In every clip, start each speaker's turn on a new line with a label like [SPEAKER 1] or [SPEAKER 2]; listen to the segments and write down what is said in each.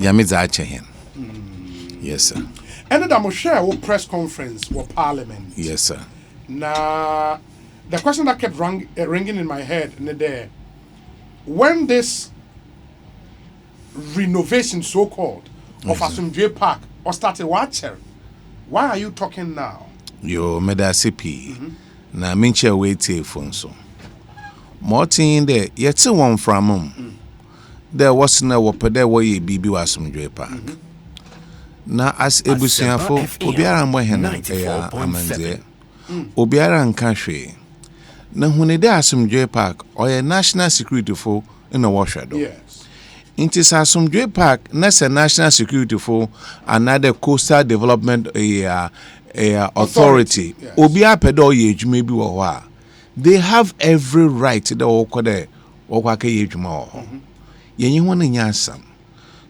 [SPEAKER 1] Yamiza Achehin. Yes, sir.
[SPEAKER 2] And then I'm share what press conference or parliament.
[SPEAKER 1] Yes, sir.
[SPEAKER 2] Now, the question that kept ringing in my head in the day, when this renovation, so-called, of Asumdwe Park or started watching, why are you talking now?
[SPEAKER 1] Yo, medasipi. Na minche wait phone so. Martin there, yet one from there was no wopede way bibi Asumdwe Park. Na as ebusiafo obiara mbo hena ya amanze. Obiara nka hwe. Na hunede Asumdwe Park or national security for in a washer do.
[SPEAKER 2] Yes.
[SPEAKER 1] Inti Asumdwe Park na se national security for another coastal development authority.
[SPEAKER 2] Yes.
[SPEAKER 1] Obiara pedo ye adwuma bi wo ho a. They have every right to woko there woko aka ye adwuma wo ho. Yenyi ho na nya asam.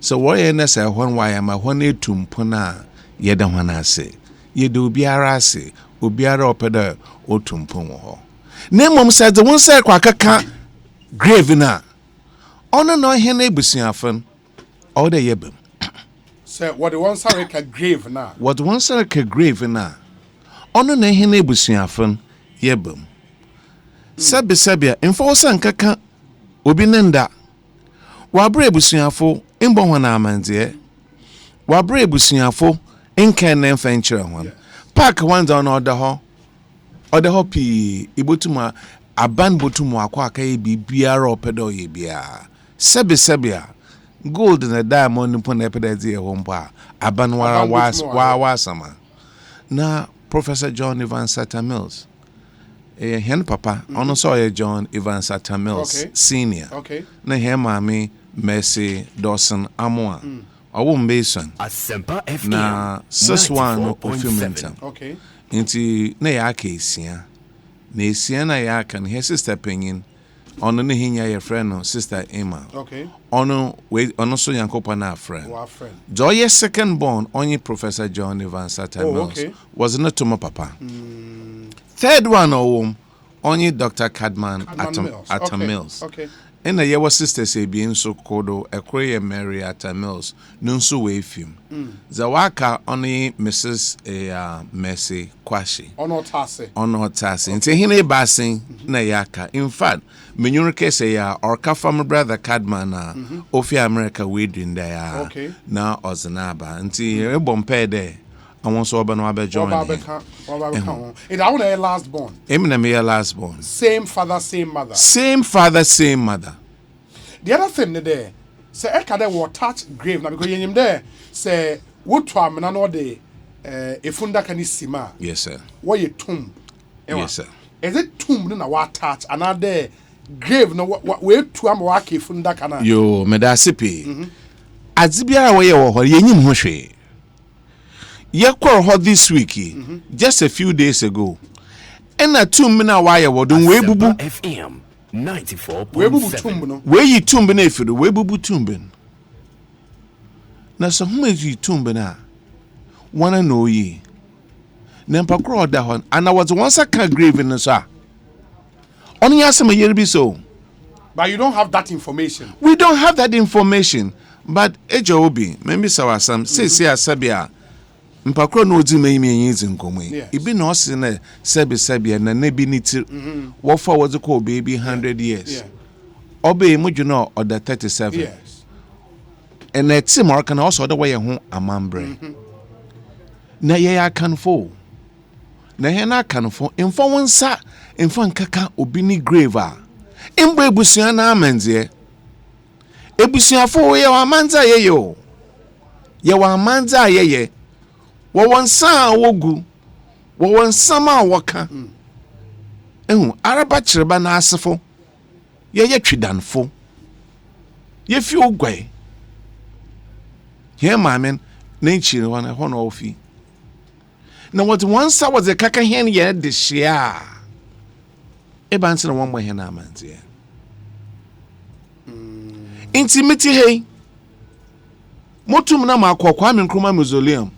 [SPEAKER 1] So what ye na say hon wa ya ma hon etumpo na ye da ho na ase. Ye de obiara ase, obiara opedo otumpo wo ho. Na mom said the one say kwa kaka grave na. Ono no hene ebusuafon all the yebem.
[SPEAKER 2] So what the one say ka grave na.
[SPEAKER 1] What one say ka grave na. Ono no hene ebusuafon yebem. Sabia info san kaka obi nenda. Wa bra ebusuafo imbo ho na amanze. Wa bra ebusuafo enken na mfenkyere ho. Park one down order ho. Order ho pi ibotuma aban botumu akwa aka ye bibiara opedo ye bia. Sabia gold na diamond npo na epeda die ho mpa aban wa sama. Na Professor John Evans Atta Mills. Hen papa ono so ye John Evans Atta Mills senior.
[SPEAKER 2] Okay.
[SPEAKER 1] Na he mami Mercy Dawson Amoa. Owo mbeson.
[SPEAKER 3] Asempa FM.
[SPEAKER 1] Na sis one fulfillment.
[SPEAKER 2] Okay.
[SPEAKER 1] Inti na ya ka esia. Na esia na ya ka her sister penyin. Ono ne hinya ye friend no sister Emma.
[SPEAKER 2] Okay.
[SPEAKER 1] Ono so yankopa na friend.
[SPEAKER 2] Our friend.
[SPEAKER 1] Joy second born only Professor John Evans Atta Mills.
[SPEAKER 2] Okay.
[SPEAKER 1] Was not to my papa. Third one only Dr. Cadman Atta Mills.
[SPEAKER 2] Okay.
[SPEAKER 1] And the year sister say being so kodo ekwe Mary Atta Mills nunsu we film. Zawaka only Mrs. Mercy Kwashi.
[SPEAKER 2] Ono tase.
[SPEAKER 1] Nti hine basin na yaka. In fact, menyuruke say ya or from brother Cadman ofi America we doing there.
[SPEAKER 2] Okay.
[SPEAKER 1] Na oznaba. Nti ebompe there. I want so oba no abe join.
[SPEAKER 2] It I want a last born.
[SPEAKER 1] Emina me last born.
[SPEAKER 2] Same father, same mother.
[SPEAKER 1] Same father, same mother.
[SPEAKER 2] The other thing there, say eka there will touch grave now because you there say what to am na no de efunda kanisima.
[SPEAKER 1] Yes sir.
[SPEAKER 2] What you tomb.
[SPEAKER 1] Yes sir.
[SPEAKER 2] Is it tomb na what touch another grave no what we to am wa ke efunda kana.
[SPEAKER 1] Yo medasipi. Azibiara we ye wo ho yenyim ho hwe. Ye call her this week, just a few days ago. And a 2 minute wire wodun we bubu
[SPEAKER 3] FM 94.7.
[SPEAKER 2] We bubu tumb no.
[SPEAKER 1] We yi tumb na efido we bubu tumb. Na so hu yi tumb na. Wanna know ye. Na mpakro da hon and I was once a grave in so. Only asem ye be so.
[SPEAKER 2] But you don't have that information.
[SPEAKER 1] We don't have that information. But ejo obi, maybe sawasam say asabia. Mpakro no odi me yin nkomo ibi na ose na sebi na na bi niti wo for was call baby 100 years obe mudwuna or the 37
[SPEAKER 2] yes
[SPEAKER 1] and a team or can also the way ho amambre na ye akanfo na he na akanfo info wonsa info nkaka obi ni grave a imbo ebusua na amanze ebusuafo ye wa manza ye yo ye wa manza ye won san wogu won sama woka araba chireba na asefo ye twidanfo ye fi ogwai he mamen na nchire wana ho na ofi na what once was a kaka hen ye de shia e banse na won mo he na amanze intimate hey motum na makokwa me nkruma mausoleum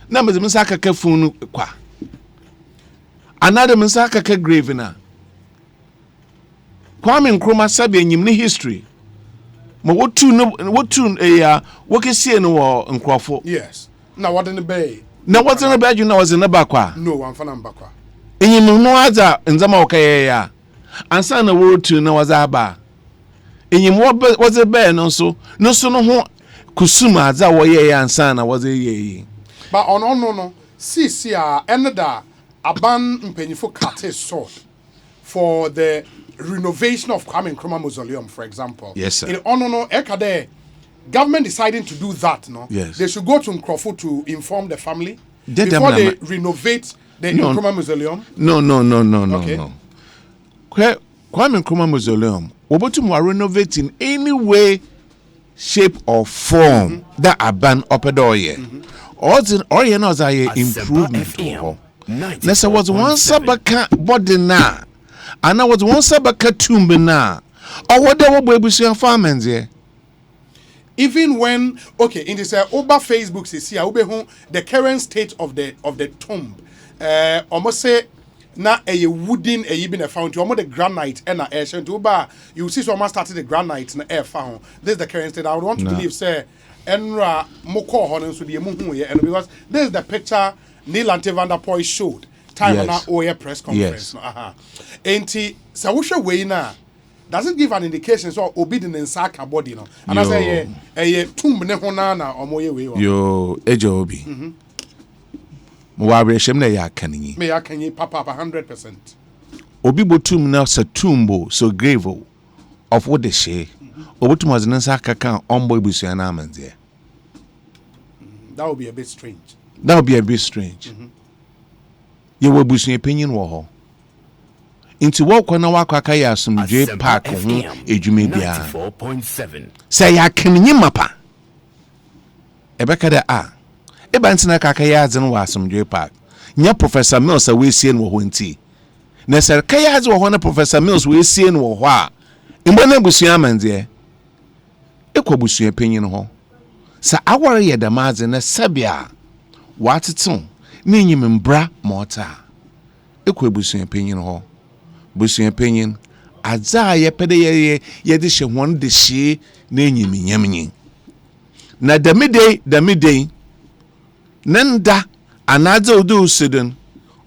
[SPEAKER 1] na mezim saka ka funu kwa another msaka ka grave na Kwame Nkrumah sabi enyim ne history ma wotu wokesie no wo nkrofo
[SPEAKER 2] Yes. Now what in the bay?
[SPEAKER 1] na what's na ba na was na ba kwa
[SPEAKER 2] No, I'm fana mbakwa.
[SPEAKER 1] enyim no aza nzama okaye ya ansa na wotu na was aba enyim was a bear no so no ho kusuma aza wo ye ya ansa na was ye
[SPEAKER 2] But no. See, another aban mpenyifo cut sword for the renovation of Kwame Nkrumah Mausoleum, for example.
[SPEAKER 1] Yes, sir.
[SPEAKER 2] In no, ekade government deciding to do that, no.
[SPEAKER 1] Yes.
[SPEAKER 2] They should go to Nkrofo to inform the family
[SPEAKER 1] They
[SPEAKER 2] before they renovate the Nkrumah Mausoleum.
[SPEAKER 1] No.
[SPEAKER 2] Okay.
[SPEAKER 1] Kwame Nkrumah Mausoleum wobotum wa renovate in any way, shape or form that aban opedoye. Or you know that improvement to Nessa was one sabaka body na and I was one sabaka tumbe na or whatever baby and farmers here.
[SPEAKER 2] Even when in this Oba Facebook says here the current state of the tomb almost say na a wooden even a fountain almost the granite and a air Oba you see someone started the granite and air found this is the current state. I would want to believe say Enra moko hono so the muhu ye and because this is the picture Neil Ante van der Poel showed time on our OE press conference. Enti sa wo hwe we na does it give an indication so obi the nsaka body no and I say eh tomb ne ho na omoye we
[SPEAKER 1] yo ejo obi mo wa reshem na ya kanyi
[SPEAKER 2] me ya kanyi papa 100%.
[SPEAKER 1] Obi botum na sa tumbo so grave of what they say obotum was nsaka kan ombo ibusu na amanze.
[SPEAKER 2] That would be a bit strange. You will be opinion wo into what kwana wakaka ya asumdwe park ho edwuma bia
[SPEAKER 3] 94.7
[SPEAKER 1] say ya kanyi mapa ebeka da eba ntina kaka ya adze no asumdwe park nya Professor Mills a we sie no ho nti na ser ka ya adze wo ho na Professor Mills we sie no ho a mbo na busu amanze ekwabusu opinion ho sa aware ye da maze na sabia watetu na nyim mbra mota ekwabusu opinion ho busu opinion adza ye pede ye de hye hon de hye na nyim nyamnyi na damide nanda anadza odo useden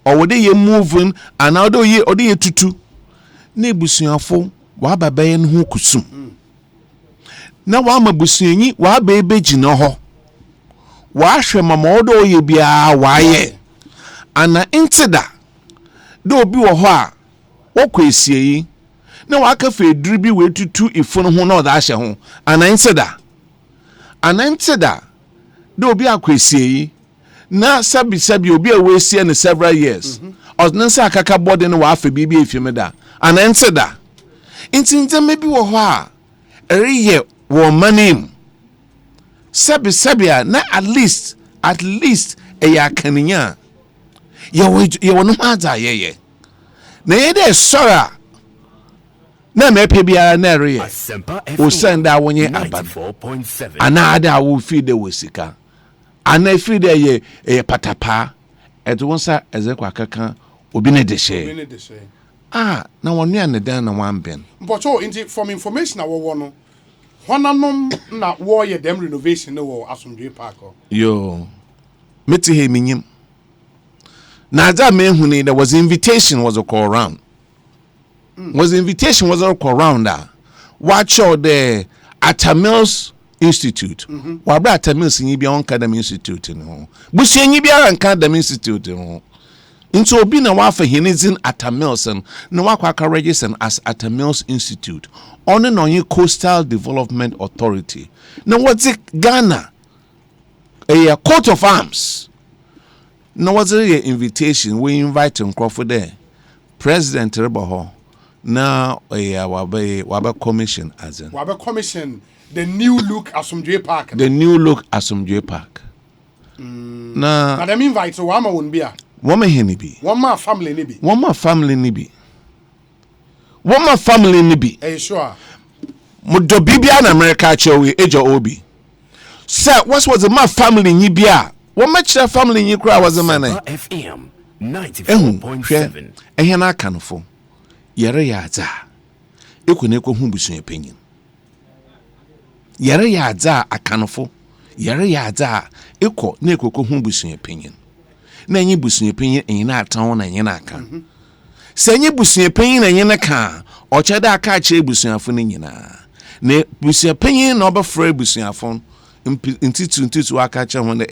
[SPEAKER 1] owode ye moving anado ye ode ye tutu na ebusuafo wa babaye no ho kusum na wa mabusuanyi wa bebe gina ho wa hwe mama odo ye bia wa ye ana intida do obi wo ho a wokwesie yi na wa ka fe duru bi we tutu ifunu ho na oda hye ho ana intida do obi akwesie yi na sabi obi a we sie ne several years odnansa akaka body no wa afa bibi efimeda ana intida intinta mebi wo ho a eriye wo manim sabi na at least ya kaninya ye wono hadza ye na ye de sora na mepe bia na eriye o senda wonye aban
[SPEAKER 3] 94.7
[SPEAKER 1] ana ada wo feed wosika ana feed ye patapa eto wonsa ezekwa kaka obi ne de she na wonu ya ne dan na wamben
[SPEAKER 2] but from information I wo no honanom na wo ye dem renovation no wo Asomdwe Park
[SPEAKER 1] yo meti he minyim na za me huni there was invitation was a call round was a call round watch out the Atta Institute wa bra Atta nyi bia on academy institute no busuanyi bia an academy institute no into obi na wa fa hinizin Atta na wa kwa register as Atta Institute on the Coastal Development Authority. Now what's it Ghana? A coat of arms. Now what's the invitation? We invite Crawford there. President Rebaho. Now Wabe Commission as in
[SPEAKER 2] Wabe Commission the new look Asomdwe Park.
[SPEAKER 1] The new look Asomdwe Park. Na
[SPEAKER 2] them invite so wama won bia.
[SPEAKER 1] Wama heni bi.
[SPEAKER 2] Wama family ni bi.
[SPEAKER 1] One my family ni bi.
[SPEAKER 2] Sure.
[SPEAKER 1] Mudo bibia na America chewe ejo obi. Sir, what was my family ni bia? What much that family ni kra was a man?
[SPEAKER 3] FM 94.7.
[SPEAKER 1] Ehia na kanfo. Yere ya za. Ekune ko hu busu opinion. yɛre yɛ adze a akanofo yɛre yɛ adze a ekɔ na ekoko hu busua panyin na enyi busua panyin enyi na atan na enyi na aka sɛ enyi busua panyin na enyi na ka ɔkyɛ da aka akyerɛ busuafo no nyinaa na busua panyin na ɔbɛfrɛ busuafo ntitu aka kyerɛ ho na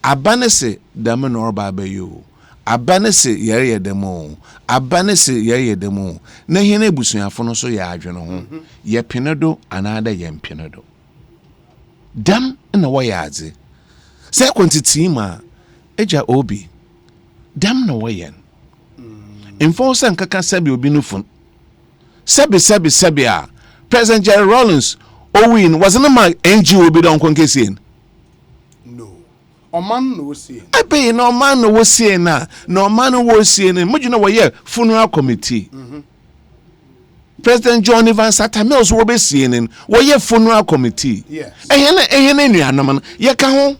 [SPEAKER 1] aba ne se dɛm na ɔreba abɛyɛ aba ne se yɛre yɛ dɛm o aba ne se yɛre yɛ dɛm o na hene busuafo no so yɛ adwene ho yɛ pene do anaada yɛ mpene do dam na wɔyɛ adze sɛ kwantiti ma agya obi dam na wɔyɛ mfo sɛ nkaka sɛbi obi no fun sɛbi a President Jerry Rawlings owin wasn't my NGO bi don konkesien
[SPEAKER 2] Oman no see.
[SPEAKER 1] Ebe no man no see na man wo see na mujuna wo ye funeral committee. President John Evans Atta Mills wo be see ni wo ye funeral committee.
[SPEAKER 2] Yes.
[SPEAKER 1] Ehye na nuanom no ye ka ho.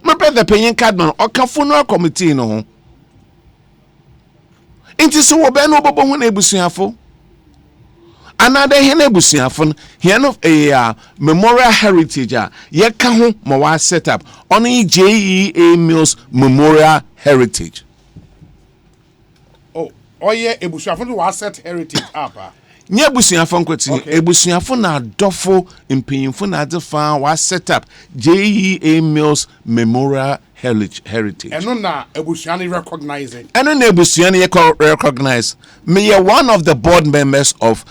[SPEAKER 1] My brother Penyin Cadman o ka funeral committee no ho. Inti so wo be no bobo ho na ebusuafo. Another hene busuafo here no memorial heritage ye ka ho ma wa set up on JEA Mills Memorial Heritage.
[SPEAKER 2] Oh yeah, ebusuafo wa set heritage up.
[SPEAKER 1] Nye busuafo nkwati ebusuafo na adofo mpanyimfo na adefa wa set up JEA Mills Memorial Heritage.
[SPEAKER 2] Eno na ebusuani recognize it.
[SPEAKER 1] Eno na ebusuani ye recognize. Me one of the board members of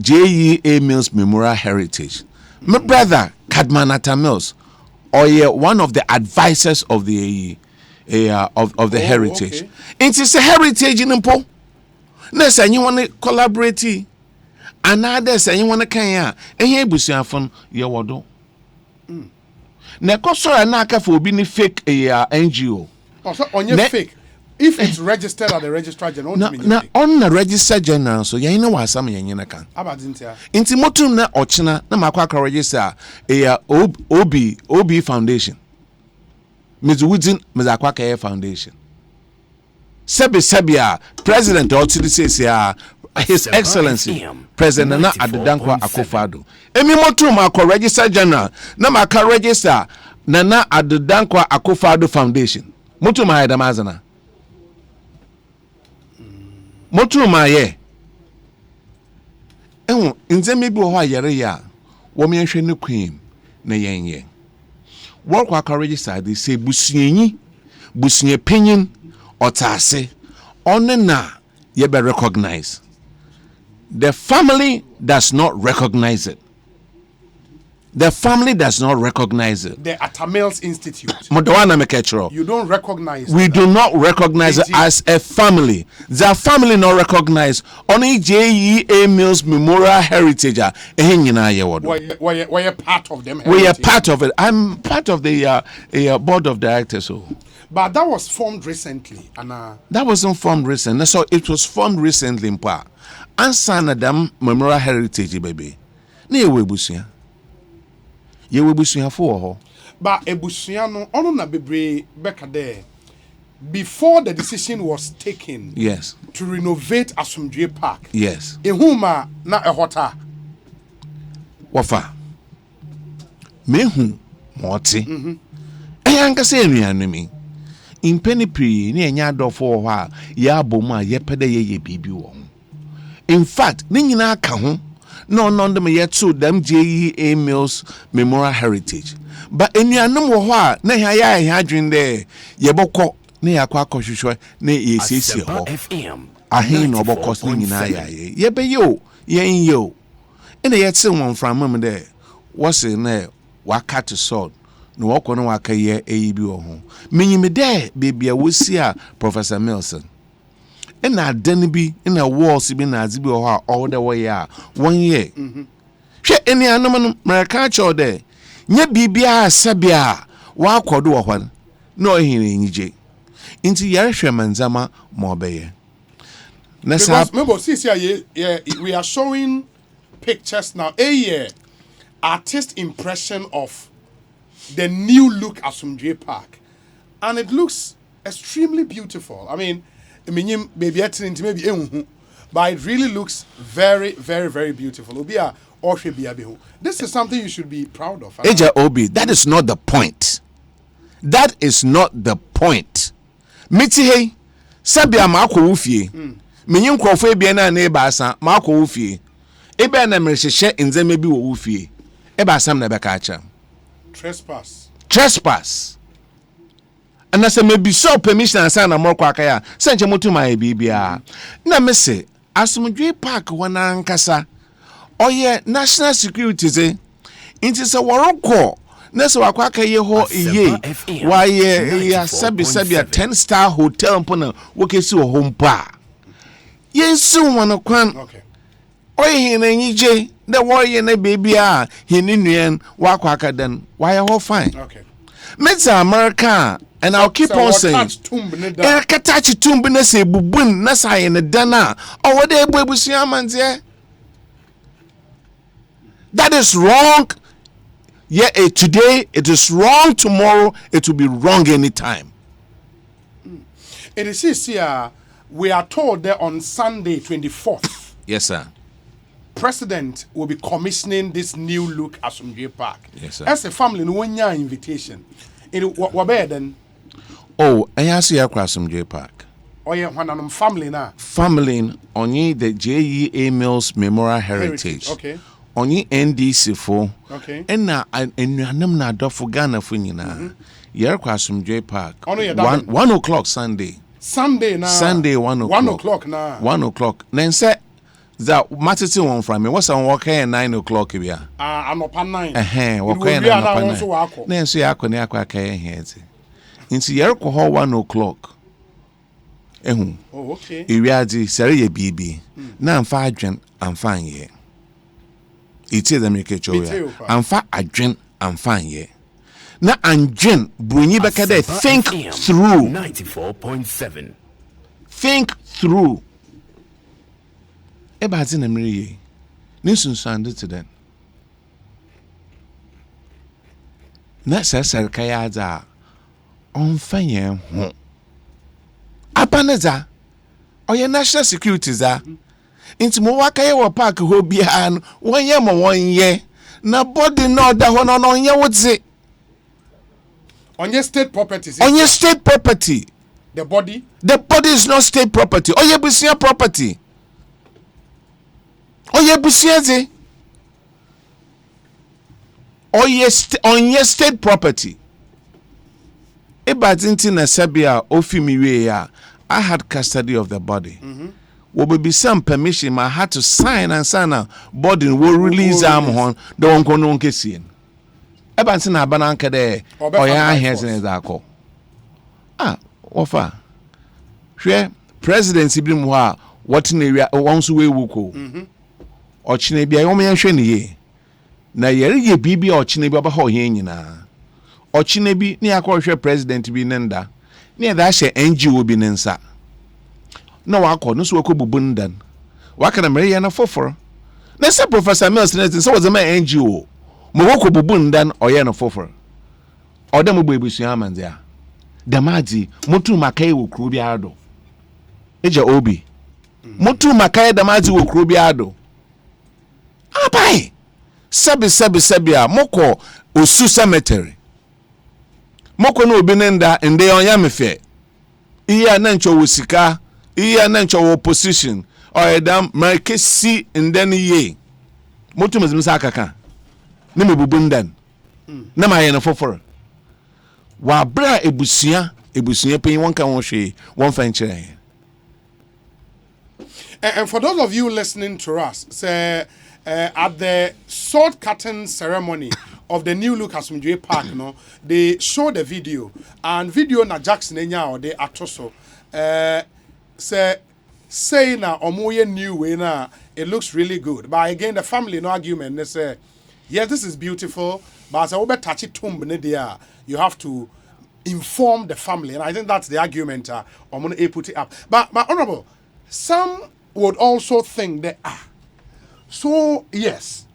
[SPEAKER 1] JEA Mills Memorial Heritage. My brother Cadman Atta Mills, or one of the advisors of the of the heritage.
[SPEAKER 2] Okay.
[SPEAKER 1] It is a heritage in Impo. Next, you want to collaborate. Another say you want to kanya. And here busuafo ye wodo. Na kosora na aka for be fake NGO.
[SPEAKER 2] Oh, so on your fake. If it's registered at the registrar general,
[SPEAKER 1] na on the registrar general, so you know what some yen can.
[SPEAKER 2] Abadintia.
[SPEAKER 1] Inti motum na ochina na makwa register OB Foundation. Ms. Woodin Mazakwaka Foundation. Sebia President Otili says His Excellency President na Adedankwa Akufo-Addo. Emi motum akwa register general na makwa register na Adedankwa Akufo-Addo Foundation. Motum ayadamazana. Motu ma ye nze mebi wo ha yare ya wo me hwe ne queen na yenye wo kwa ka register dey say busuanyi busunya penyin otase on na ye be recognize. The family does not recognize it. The family does not recognize it.
[SPEAKER 2] The Atta Mills Institute.
[SPEAKER 1] You
[SPEAKER 2] don't recognize
[SPEAKER 1] we do not recognize it as a family. The family not recognize only JEA Mills Memorial Heritage.
[SPEAKER 2] We're part of them.
[SPEAKER 1] We are part of it. I'm part of the board of directors. So.
[SPEAKER 2] But that was formed recently.
[SPEAKER 1] That wasn't formed recently. So it was formed recently in part. And Adam Memorial Heritage, baby. Ne we busia. Ye we busuafo ho.
[SPEAKER 2] But ebusua no ono na bebre beka there. Before the decision was taken,
[SPEAKER 1] yes,
[SPEAKER 2] to renovate Asumdwe Park,
[SPEAKER 1] yes,
[SPEAKER 2] ehuma na ehota
[SPEAKER 1] wafa mehu moti eyanka se enuanu mi impeni pri ne enya adofo ho a ya abomu a ye pede ye bibi wo. In fact ne nyina aka ho no ndem yet to them JEA Mills Memorial Heritage. But enuanum wo ho a na ya adwen de ye bokọ na yakọ akọhwehwe na yesiesie ho ahin no bokọ so nyina ye be yo yen yo ina yet won from mum de was na waka to sword no wokọ na waka ye eyi bi wo ho menyime de bebia wosi a Professor Milson ina dan bi ina walls bi na azibi ho a all the way a 1 year hwe eni anom no America cho de nya bibia sabia wa akodo wo hwan na ohine nyije inti yare hwe manzama mo obeye na sa
[SPEAKER 2] remember see we are showing pictures now artist impression of the new look Asumdwe Park, and it looks extremely beautiful. I mean baby maybe but it really looks very, very, very beautiful. Obia or should be able. This is something you should be proud of.
[SPEAKER 1] Eja Obi, that is not the point. That is not the point. Miti hey, sabia mako ufie. Menyin krofo ebia na eba asa mako ufie. Eba na mrehehye nzeme bi wo ufie. Eba asam na beka acha. Trespass. And as a maybe so permission and sign a more quackaya, send you to my BBR. Na me say, Asumdwe Park wana nkasa. Oye national security say, into a waroko. Nessa wakwaka ye ho ye. Why ye sabi a 10-star hotel mpona wokesi wo home pa. Ye soon wana kwan.
[SPEAKER 2] Okay.
[SPEAKER 1] Oye na nyije, the warrior na baby ah, he nuen wakwaka then. Why ho fine?
[SPEAKER 2] Okay.
[SPEAKER 1] Meta America. And I'll keep on saying, touch tumb na say bubun na say in the dana. Oh, what they boy that is wrong. Yeah, today it is wrong. Tomorrow it will be wrong anytime.
[SPEAKER 2] It is here. We are told that on Sunday, 24th.
[SPEAKER 1] Yes, sir.
[SPEAKER 2] President will be commissioning this new look at Asumdwe Park.
[SPEAKER 1] Yes, sir.
[SPEAKER 2] As a family, no one invitation. What then?
[SPEAKER 1] Oh, I see a Asumdwe Park.
[SPEAKER 2] Oh yeah, one family now.
[SPEAKER 1] Family only the JEA Mills Memorial Heritage.
[SPEAKER 2] Okay.
[SPEAKER 1] Only NDC for.
[SPEAKER 2] Okay.
[SPEAKER 1] And na dofo Ghana for nyina. Yer Asumdwe Park. 1 o'clock Sunday.
[SPEAKER 2] Sunday now.
[SPEAKER 1] Sunday 1 o'clock.
[SPEAKER 2] 1 o'clock now.
[SPEAKER 1] 1 o'clock. Then say that matiti one from me. What's on walk here 9 o'clock here?
[SPEAKER 2] Anopa 9.
[SPEAKER 1] Walk here 9. Then so ya kwani akwa kai here. Inti yer ko 1 o'clock.
[SPEAKER 2] Oh, okay.
[SPEAKER 1] Iriadi sere ye bibi. Na amfa adwen amfa ye. Iti da make choya. Amfa adwen amfa ye. Na anjen brunyi beka dey think through.
[SPEAKER 3] 94.7.
[SPEAKER 1] Think through. Eba ti na mri ye. Ni sunsuande to den. Na sese kaya za onfanye ho. Apaneza. Oye national security za. Inti mo waka ye wo park ho bia no wonye mo wonye. Na body no da ho no onye wotse.
[SPEAKER 2] On your state property.
[SPEAKER 1] On your state property.
[SPEAKER 2] The body?
[SPEAKER 1] The body is not state property. On your busia property. On your busia on your state property. Ebadinti na sabia ofimiwe ya. I had custody of the body. Will be some permission. I had to sign and sign a body will release arm on the one kono nkesi. Ebansi na bananka de oya ahese ne zako. Ofa. Hwe presidency bi mu ha what na wi wonso we wuko. Ochine bia yo me hwe ne ye. Na yere ye bibi ochine bi oba ho ye nyina. Ochine bi ne akọhwe president bi nenda. Ne da hye NGO bi nensa. Na wakọ no so wakobubu ndan. Waka na mere ye na foforo. Na se Professor Mills ne so was a NGO. Mo wakobubu ndan oye na foforo. Oda mo gbebusu amanzia. Damaji mutu makai wo kru bia do. Eja Obi. Mutu makai damaji wo kru bia do. Abai. Sabi moko osu cemetery. Moko no obi nenda ende onya mefe. Iya na ncho wo sika, iya na ncho wo position. Oyedam markesi ndani ye. Mutu mazimisa akaka. Ne mebubu ndan. Na maye na foforo. Wa bra ebusia pen won kan won hwe won fan kire.
[SPEAKER 2] And for those of you listening to us, say at the sword cutting ceremony of the new look Asumdwe Park, no, they show the video and video na Jackson enya or they atoso say na omoye new way na it looks really good. But again the family no argument they say yes this is beautiful but as I will touch it tomb there you have to inform the family, and I think that's the argument I'm going to put it up. But honorable, some would also think that so yes,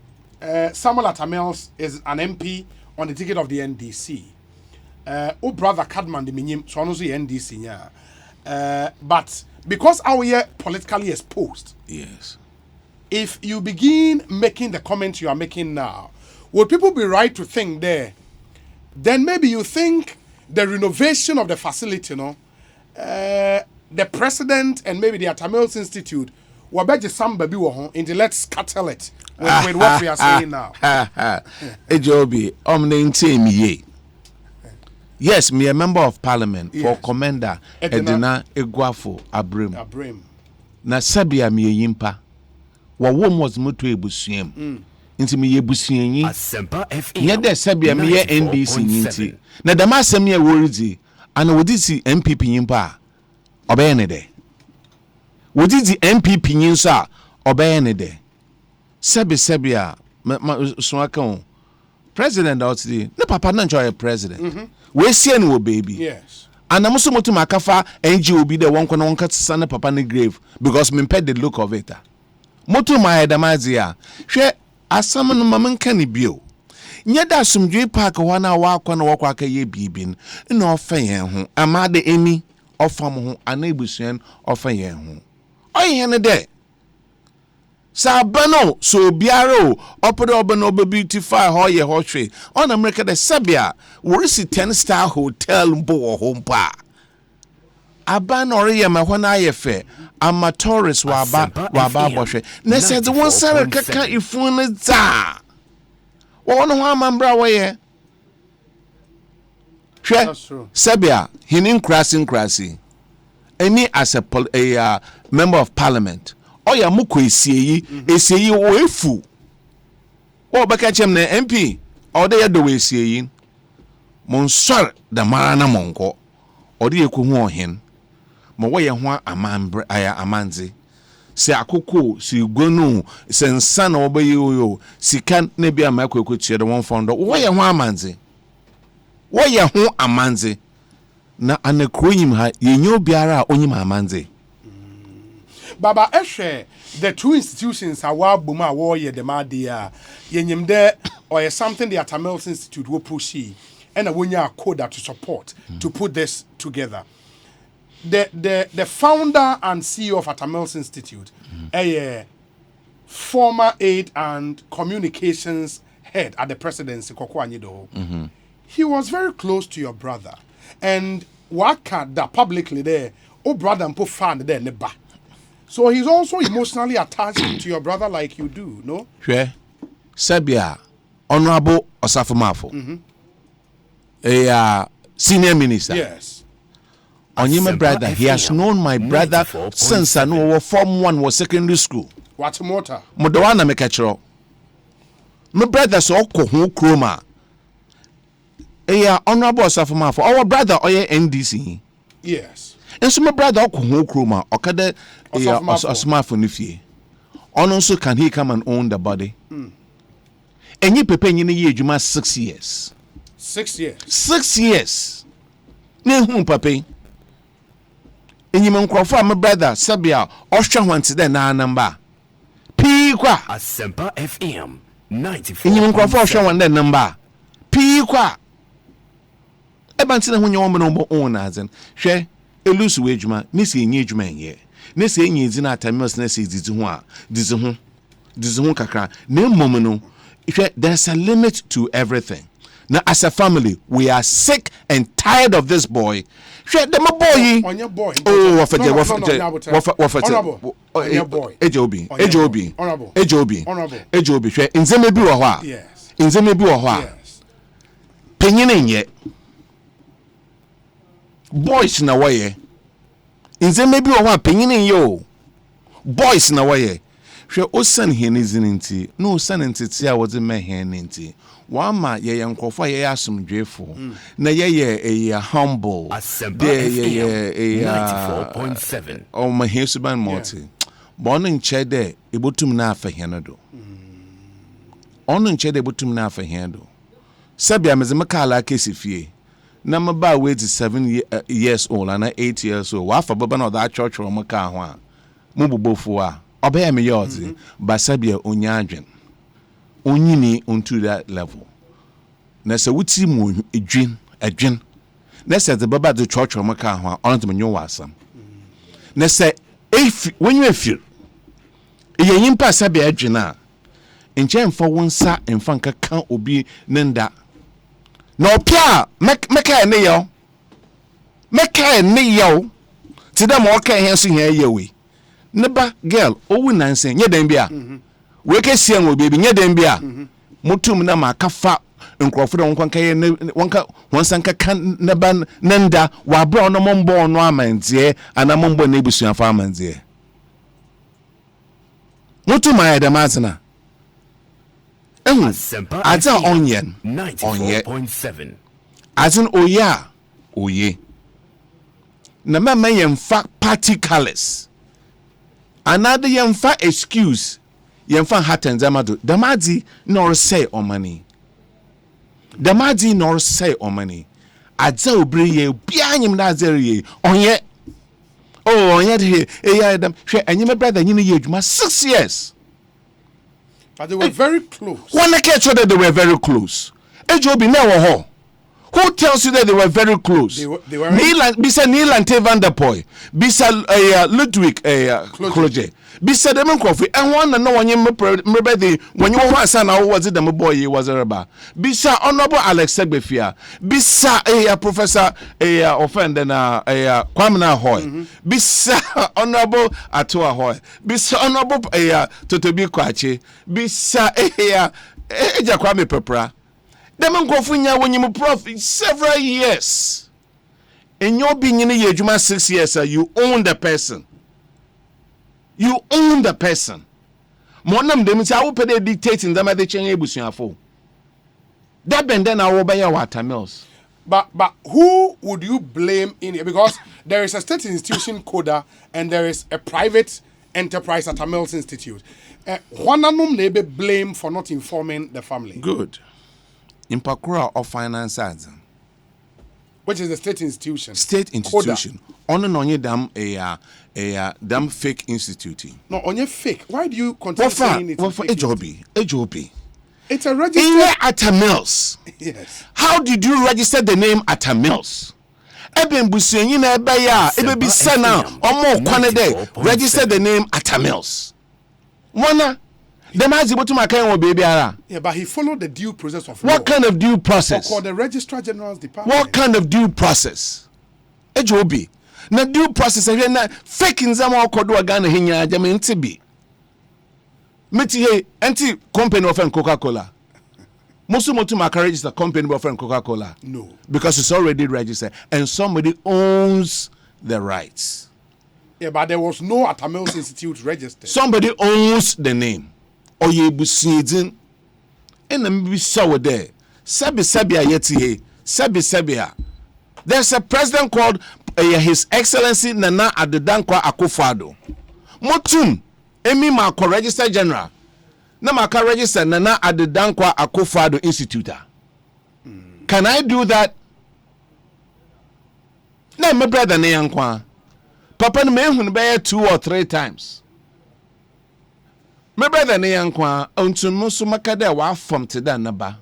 [SPEAKER 2] Samuel Atta Mills is an MP on the ticket of the NDC. Oh brother Cadman the Minim, so the NDC yeah. But because our year politically exposed,
[SPEAKER 1] yes,
[SPEAKER 2] if you begin making the comments you are making now, would people be right to think there? Then maybe you think the renovation of the facility, the president and maybe the Atta Mills Institute will bet you some baby into let's scuttle it with what we are saying now.
[SPEAKER 1] Ejobi, ye. Yes, me a member of parliament for Commander Edina Eguafo Abrim. Na sabia me yimpa. Wa wom was mutu ebusuam. Nti me yebusuan yi.
[SPEAKER 3] Asempa FM.
[SPEAKER 1] Nye de sabia me ye NDC nyinti. Na da masem ye woridi ana wodi si MPP yimpa. Obeye ne de. Wodi di MPP nyinso a obeye ne de. Sabia so aka president out the ne papa na enjoy president. We see no baby.
[SPEAKER 2] Yes.
[SPEAKER 1] And I'm also to makafa NGO be the one kono wonka tsana papa ne grave because me pet the look of it. Moto my damazia. Hwe asam no mamanka ne bio. Nya da sumdwe park wana wa kwa na wakwa ka ye bibin. Na ofa yen ho. Amade emi ofam ho anabusuan ofa yen ho. Oye ne de. Sabano so biaro opedo obano beautify ho ye ho hwe on America the Sabia we see 10-star hotel mbo home pa aban ore ye ma hona ye fe ama tourist wa ba bohwe na said the one sare kaka ifun za wo no ho amambra wo ye hwe Sabia hinin krasi any as a member of parliament oya muko esieyi wo efu wo beka chem na MP o de yedo we esieyi monsor da mara na monko o de yeku hu ohen mo wo ye ho amambre aya amanze se akoko se gwonu se nsa na obayi oyo sika na bia makoko tie de won fondo wo ye ho amanze na anakroyim ha yenyo biara onyim amanze.
[SPEAKER 2] Baba Eshe, the two institutions are wabuma warrior the madia, yenyim there or something the Atta Mills Institute will pushy and a wunya coda to support to put this together. The founder and CEO of Atta Mills Institute, a former aid and communications head at the presidency, he was very close to your brother. And waka that publicly there, oh brother and put fan there neba. So he's also emotionally attached to your brother like you do, no?
[SPEAKER 1] Sure. Sabia, Honorable Osafomafo. A senior minister.
[SPEAKER 2] Yes.
[SPEAKER 1] My brother, he has known my brother since I know Form 1 was secondary school.
[SPEAKER 2] What's motor?
[SPEAKER 1] Modawana mekachero. My brother so ko kroma. Honorable Osafomafo. Our brother oye NDC.
[SPEAKER 2] Yes.
[SPEAKER 1] And so my brother ho kroma okada osmafo no fie also can he come and own the body enyi pepe nyi ne ye adwuma 6 years 6 years ne hu pape enyi menkrofo my brother sabia ohwe hwante de na number pi kwa
[SPEAKER 3] Asempa FM 94.
[SPEAKER 1] enyi menkrofo ohwe hwante number pi kwa ebanti na hu nyi wo no own azen hwe elusu wejuma nisi enye ejuma enye nisi enye ezina Atta Mills nisi dizi hu kakra na mmom no there's a limit to everything. Now as a family we are sick and tired of this boy. The boy
[SPEAKER 2] on your boy.
[SPEAKER 1] Oh, what Ejobi nzeme bi wo ho a
[SPEAKER 2] Yes.
[SPEAKER 1] Nzeme bi wo ho a penyine enye boys na waye nzeme bi wo ho a penyine yo boys na waye hwe osan henizinti no osan ntete a wode mehenenti wa ma ye yankofo ye asomdwefo na ye humble
[SPEAKER 3] ye 94.7
[SPEAKER 1] o ma hesuban multi bono nche de ebotum na afahenodo ono nche de ebotum na afahendo sabia mezeme kala kesifie na maba we 7 years old and 8 years old wa fa baba na da church ro maka ho a mubobofo a obey me yozi basabia onyadwen onyini onto that level na se wuti mu adwen na se the baba the church ro maka ho a on to menyo wasam na se if when you feel ye yimpa sabe adwena nche mfa wonsa mfa nkaka obi nenda na opia meka ne yo tidam oka he so he yewe ne ba girl owu nansen nye dem bia we ke sia ngo baby nye dem bia mutum na makafa nkrofo de wonka ye wonka wonsan kaka ne ba nenda wa bra no mombo no amantie ana mombo na ebusuafa amantie mutum aye dem azena Atta onion
[SPEAKER 3] 94.7
[SPEAKER 1] Azin oye na mama yemfa party colors another yemfa excuse yemfa hatten zamado damadi nor say on money Atta obri ye bia nyim na azeri onye onye de eya dem hwe anyime brother nyine ye adwuma 6 years.
[SPEAKER 2] But they were very close.
[SPEAKER 1] One can show that they were very close. Ejobi never. Who tells you that they were very close?
[SPEAKER 2] They were
[SPEAKER 1] Bisa Neil and T. Van der Poy. Bisa Ludwig Kloje. Bisa Demon Coffee. And one and no one you when you were son, I was it the boy you was a rubber. Bisa Honorable Alex Segbefia. Bisa Professor offender Kwamina Hoy. Bisa Honorable Atua Hoy. Bisa Honorable Totobi Kwache. Bisa Eja Kwame Pepra. Demon Kofunya when you prof several years. In your being in a juma 6 years, you own the person. You own the person. Monam dem say I will pay the dictating them at the change ebusuafo. That bend then I will buy your watermills.
[SPEAKER 2] But who would you blame in it? Because there is a state institution CODA and there is a private enterprise at Mills Institute. Juananum may be blamed for not informing the family.
[SPEAKER 1] Good. In Pakura of finance ads.
[SPEAKER 2] Which is the state institution.
[SPEAKER 1] State institution. On dam dam fake institute.
[SPEAKER 2] No, on your fake. Why do you continue saying it?
[SPEAKER 1] What for AJOB?
[SPEAKER 2] It's a register.
[SPEAKER 1] In Atta Mills.
[SPEAKER 2] Yes.
[SPEAKER 1] How did you register the name Atta Mills? Eben busenyi na ebe ya ebe bi sana omo kwane de register the name Atta Mills. Wana them has able to make baby ara. Yeah,
[SPEAKER 2] but he followed the due process of
[SPEAKER 1] what
[SPEAKER 2] law.
[SPEAKER 1] Kind of due process?
[SPEAKER 2] Or called the Registrar General's Department.
[SPEAKER 1] What kind of due process? AJOB. Na due process ahwe na fake nzama okodo agana hinya ajame ntibi. Meti he anti company of Coca-Cola. Most of them register company of Coca-Cola.
[SPEAKER 2] No.
[SPEAKER 1] Because it's already registered and somebody owns the rights.
[SPEAKER 2] Yeah, but there was no Atta Mills Institute registered.
[SPEAKER 1] Somebody owns the name. Oye busidin. And the maybe so there. Sabia yeti Sabia. There's a president called His Excellency Nana Adedankwa Akufo-Addo. Motum Emi Mako Register General. Na Maka register Nana Adedankwa Akufo-Addo Institute. Can I do that? Na my brother ne yankwa. Papa no me hu be 2 or 3 times. My brother ne yankwa onto no so makade wa form te da na ba.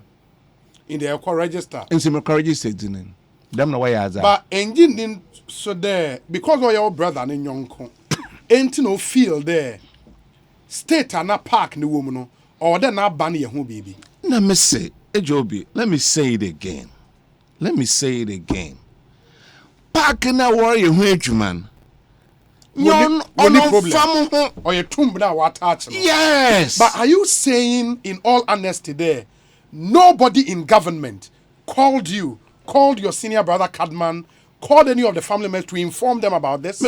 [SPEAKER 2] In the Ekwa register.
[SPEAKER 1] In the Ekwa register dinin. Dem na why aza.
[SPEAKER 2] But engine din so there because of your brother ne nyonko. Ain't no feel there. State na park ni woman no or then na ban ye ho baby.
[SPEAKER 1] Na me say AJOB, let me say it again. Park na worry ho adwuman.
[SPEAKER 2] Nyon problem. Or your tomb na what touch.
[SPEAKER 1] Yes.
[SPEAKER 2] But are you saying in all honesty there, nobody in government called your senior brother Cadman, called any of the family members to inform them about this?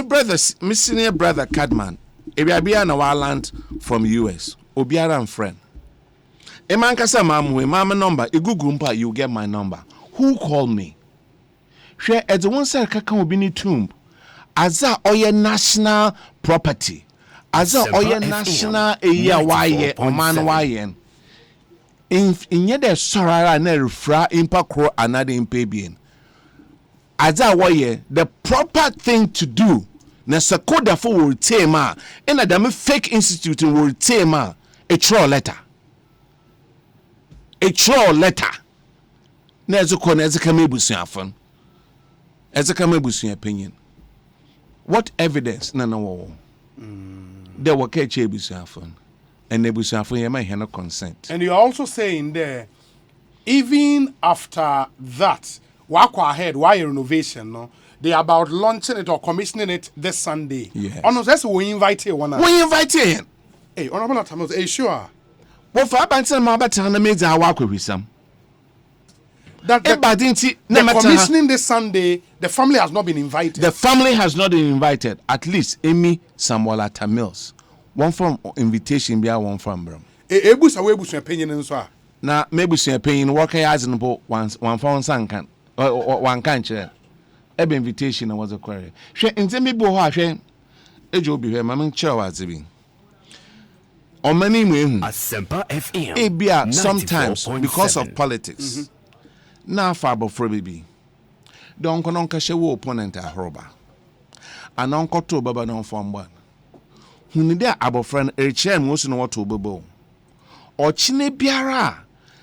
[SPEAKER 1] My senior brother Cadman, Ebiabia na land from US. Obiara and friend. Emankasa mama number, igugumpa, you get my number. Who called me? Share at the one side kaka obini tomb. Aza oye national property. Aza oye national area waye oman waye. In yede sorara na refra impa kro another impebien. Aza waye the proper thing to do. Na sakoda for will tema. In a damn fake institute will tema a troll letter. Na ezuko na ezekame busuafon. Ezekame busuan opinion. What evidence? No. There were catch ebusuafo. And ebusuafo ye may no consent.
[SPEAKER 2] And you're also saying there, even after that, walk ahead, why renovation, no? They are about launching it or commissioning it this Sunday.
[SPEAKER 1] Yes.
[SPEAKER 2] Oh no, that's we invite you one.
[SPEAKER 1] We invite you.
[SPEAKER 2] Hey, Honorable Atta, hey, sure.
[SPEAKER 1] Well, for abansel ma bata na mezi awakwe wisam.
[SPEAKER 2] That the commissioning this Sunday, the family has not been invited.
[SPEAKER 1] The family has not been invited. At least Amy Samuel Atta Mills. One from invitation be one from Bram.
[SPEAKER 2] Ebusa we busu opinion nso a.
[SPEAKER 1] Na mebusu opinion work as in one phone sankan. One can't ebe invitation was a query. She ntemi bo ho ahwe ejo bi hwe mam nche wazibi. On many way
[SPEAKER 3] Asempa FM.
[SPEAKER 1] Ebia sometimes because of politics. Na fa abofro baby. Don kono nka hye wo opponent ahoroba. Anonko to baba no form one. Hunide abofra no eche mo so no to babo. Ochine biara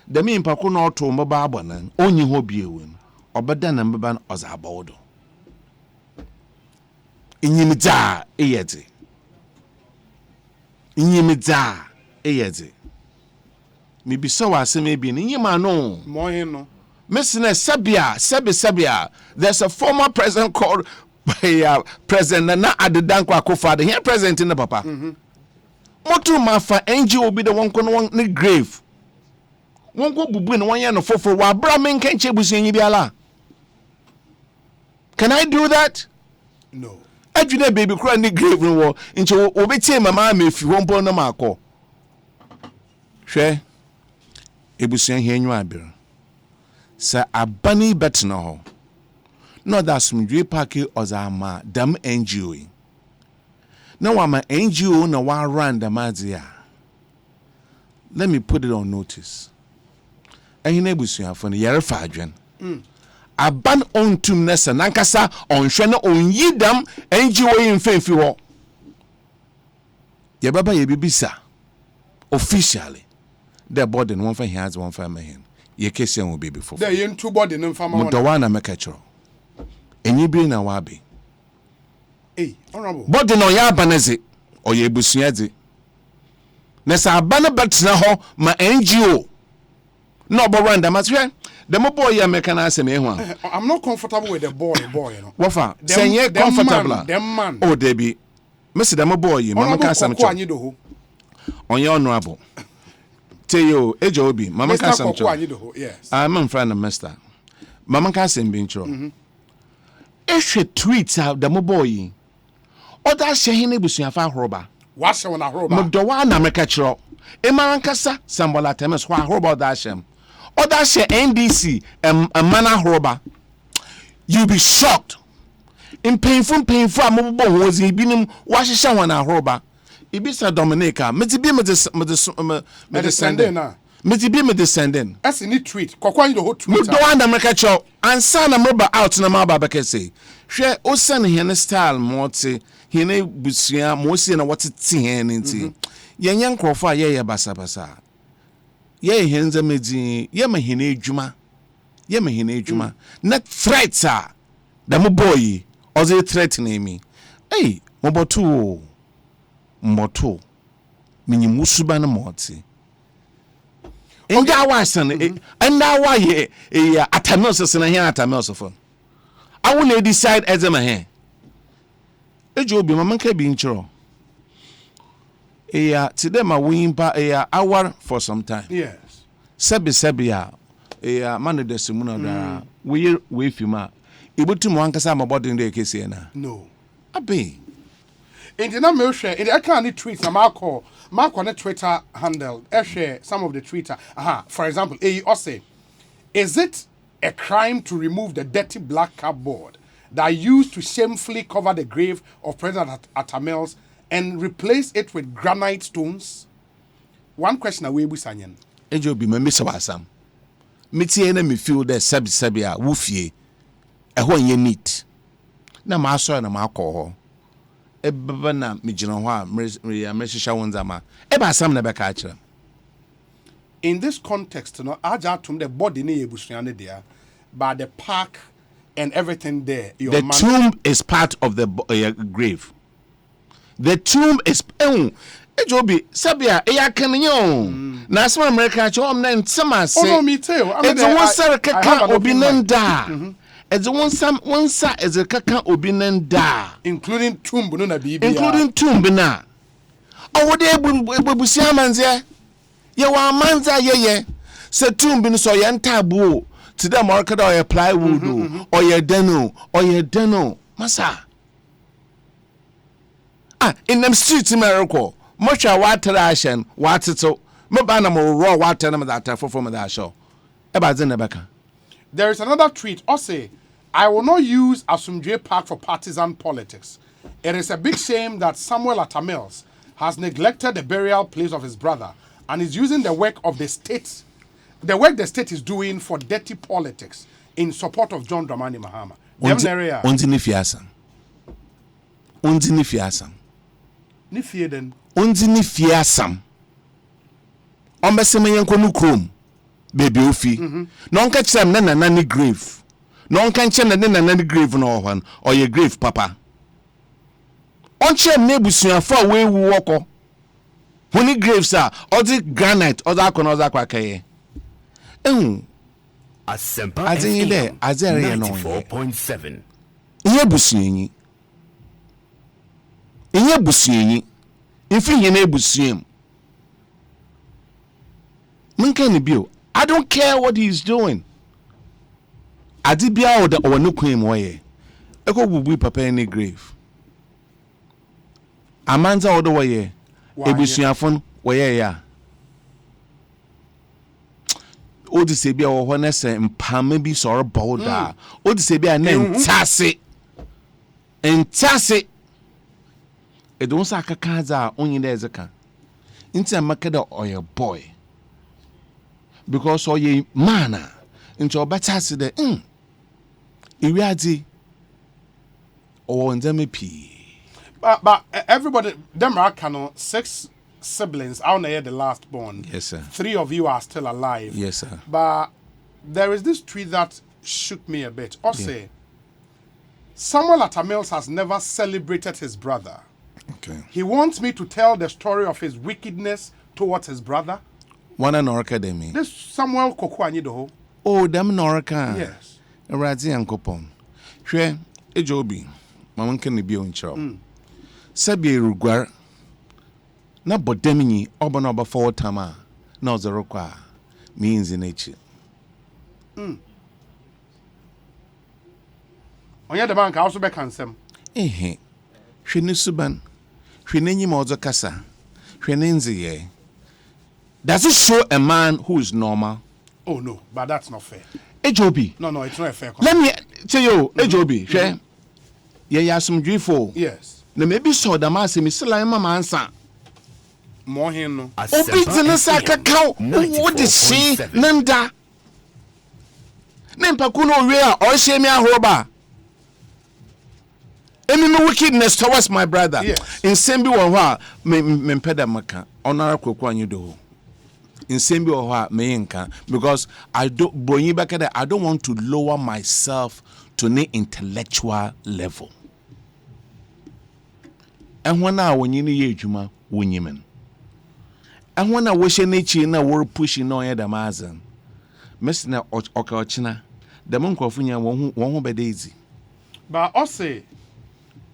[SPEAKER 1] the me impako no to mbaba abonan onyi ho biewu. Obeda na mbaba no ozabodo. Inyimida eyede. Inyimida eyede. Mibisa wasem ebi nyima no.
[SPEAKER 2] Mohe no.
[SPEAKER 1] Missing Sabia. There's a former president called President na Adedankwa Akufo-Addo. Here president in the papa. Motu mafa NGO be the one kono ne grave. One go bubu no one ya no foforo wa bra men kenche busenyi biala. Can I do that?
[SPEAKER 2] No.
[SPEAKER 1] Adwene baby kura ne grave no wo nche obetie mama amefi won pon no makọ. Hwe ebusuan hianyu abere. Sa abani betna ho. No that's mdwe parke ozama dam NGO. Na wa ma NGO na wa run the mazia. Let me put it on notice. Ehine ebusuafo no yere fa adwen. Aban ontum nesa nankasa onhwe na onyi dam NGO yin femfi ho. Ye baba ye bibisa officially the body no one for hands one for me. Ye kese will be before.
[SPEAKER 2] There you two body no fama.
[SPEAKER 1] Mudawana mekachro. Enyi bi na wabi.
[SPEAKER 2] Hey, honorable.
[SPEAKER 1] Body no ya baneze o ye busuade. Nesa abana betna ho ma NGO. No boranda matwe. The mo boy ya meka na asem ehu a.
[SPEAKER 2] I'm not comfortable with the boy, you know.
[SPEAKER 1] Wofa, senye comfortable.
[SPEAKER 2] Them man.
[SPEAKER 1] Oh Debbie. Mr. Demo boy, mama ka asem cho. Onye honorable. Teyo ejo obi mama ka asem cho.
[SPEAKER 2] Yes.
[SPEAKER 1] I'm friend of Mr. Mama ka asem bin cho. Ehwe tweet out the mo boy. Oda hye busuafa ahoroba.
[SPEAKER 2] Wa hye wona ahoroba.
[SPEAKER 1] Modowa na meka chro. Emarankasa sambola temes ho ahoroba oda hye. Oda share NDC mana horoba. You be shocked. In painful amobo hozi binim wahihya wana horoba. Ibisa Dominica, metibi me descending.
[SPEAKER 2] As in it tweet, kokwan the whole tweet.
[SPEAKER 1] Do one America cho ansa na mroba out na maba bekese. Hwe osan he ne style moti, he ne busua mo si na wotete he nti. Yenye nkrofo a ye basabasa. Ye henza medi ye mahine adwuma na threats are the mo boy or they threatening me. Hey moboto minyi musuba na moti enda wasan enda wa ye atamels na here atamels for I will decide as a here ejo bi mama nka bi nchiro today ma wimpa hour for some time.
[SPEAKER 2] Yes.
[SPEAKER 1] Sebi man de simuna da we fima ibutu mo ankasa ma body de kese na.
[SPEAKER 2] No.
[SPEAKER 1] Abi.
[SPEAKER 2] In na me share, in I can't tweet na Marco on Twitter handle. Share some of the Twitter. For example, say, is it a crime to remove the dirty black cardboard that used to shamefully cover the grave of President Atta Mills and replace it with granite stones? One question away busanyen.
[SPEAKER 1] Ejo bi me misawasam. Mitie na me feel that sebi a wufie. Ehon ye neat. Na ma so na ma akọ ho. Ebeba na me gina ho a mreshisha wonzama. Eba asam na beka akire.
[SPEAKER 2] In this context, aja tum the body ne yebusuane there, but the park and everything there.
[SPEAKER 1] The tomb is part of the grave. The tomb is Ejobi Sabia Eyakanyo. Nasma America Chom Nan Samase.
[SPEAKER 2] Oh no, me too. I mean,
[SPEAKER 1] It's a one sir
[SPEAKER 2] I have
[SPEAKER 1] kaka
[SPEAKER 2] an open mind.
[SPEAKER 1] obinenda. It's a one sir is a kaka obinenda.
[SPEAKER 2] Including tomb no na bibi.
[SPEAKER 1] Including tomb na. Oh de bubusia manze. Ye wa manza ye. Se tomb no so ye ntabu. To the market or plywood or your deno. Masa. In them streets in miracle. Much water ashen, water so. Mabana mo raw water that from that show. About Zenebeka.
[SPEAKER 2] There is another tweet. Say, I will not use Asumdwe Park for partisan politics. It is a big shame that Samuel Atta Mills has neglected the burial place of his brother and is using the work of the state. The work the state is doing for dirty politics in support of John Dramani Mahama.
[SPEAKER 1] Onzi ni fiasam.
[SPEAKER 2] Ni fie den.
[SPEAKER 1] Onzi ni fiasam. Ombeseme yenko nu krom. Baby ofi. No nka chem na nani grave. No nka chem na nani grave no hwan or your grave papa. On chem na busuafo we wu woko. Honi graves are all the granite or that kon or that kwakaye.
[SPEAKER 3] Asempa
[SPEAKER 1] Azin there, Azere no.
[SPEAKER 3] 94.7.
[SPEAKER 1] Inye busuenyi. Infi yene busuem. Munkani bio. I don't care what he's doing. Adibia or the or no kwem waye. Eko bubu papa any grave. Amanza odo waye. Ebusuafon waye ya. Odi sebia wo ho na se mpama bi soro boda. Odi sebia na ntase. Edon sa kakaza onyi na ezeka. Nti amakeda oye boy. Because oye mana. Nti obetase de Iriadi or ndeme pi.
[SPEAKER 2] But everybody them are canon 6 siblings. I only the last born.
[SPEAKER 1] Yes, sir.
[SPEAKER 2] 3 of you are still alive.
[SPEAKER 1] Yes, sir.
[SPEAKER 2] But there is this tweet that shook me a bit. Say, Samuel Atta Mills has never celebrated his brother.
[SPEAKER 1] Okay.
[SPEAKER 2] He wants me to tell the story of his wickedness towards his brother.
[SPEAKER 1] One an academy.
[SPEAKER 2] This Samuel Kokwanyidoho.
[SPEAKER 1] Oh, damn Noraka.
[SPEAKER 2] Yes.
[SPEAKER 1] Razi Ankopon. Shwe, Ejobi. Maman can be on chow. Sabi Ruguar. Na bodemini oba 4 tama. No zerokwa. Means in nature.
[SPEAKER 2] Onya the bank also be cansem.
[SPEAKER 1] Shwe suban. Shwe nenyi mozo kasa. Shwe nenzi ye. Does it show a man who is normal?
[SPEAKER 2] Oh no, but that's not fair.
[SPEAKER 1] Ejobi.
[SPEAKER 2] No, it's not a fair.
[SPEAKER 1] Let me tell you, Ejobi. Shwe. Ye some dreadful.
[SPEAKER 2] Yes.
[SPEAKER 1] Na maybe so the man say me still like mama answer.
[SPEAKER 2] More hin no.
[SPEAKER 1] Obi tinisa kakao. What is she? Nanda. Nempa kuno we a or she me ahoba. Emi wickedness towards my brother.
[SPEAKER 2] Yes.
[SPEAKER 1] In sembi wo ho a me mpeda maka. Onara kwekwa anyido. In sembi wo ho a me nka because I don't bronyi baka I don't want to lower myself to an intellectual level. And when I when you need juma wonyimen. And when I wish any chi na wor pushing no ya damazan. Miss na okachina. The monk of one be daisy.
[SPEAKER 2] But also,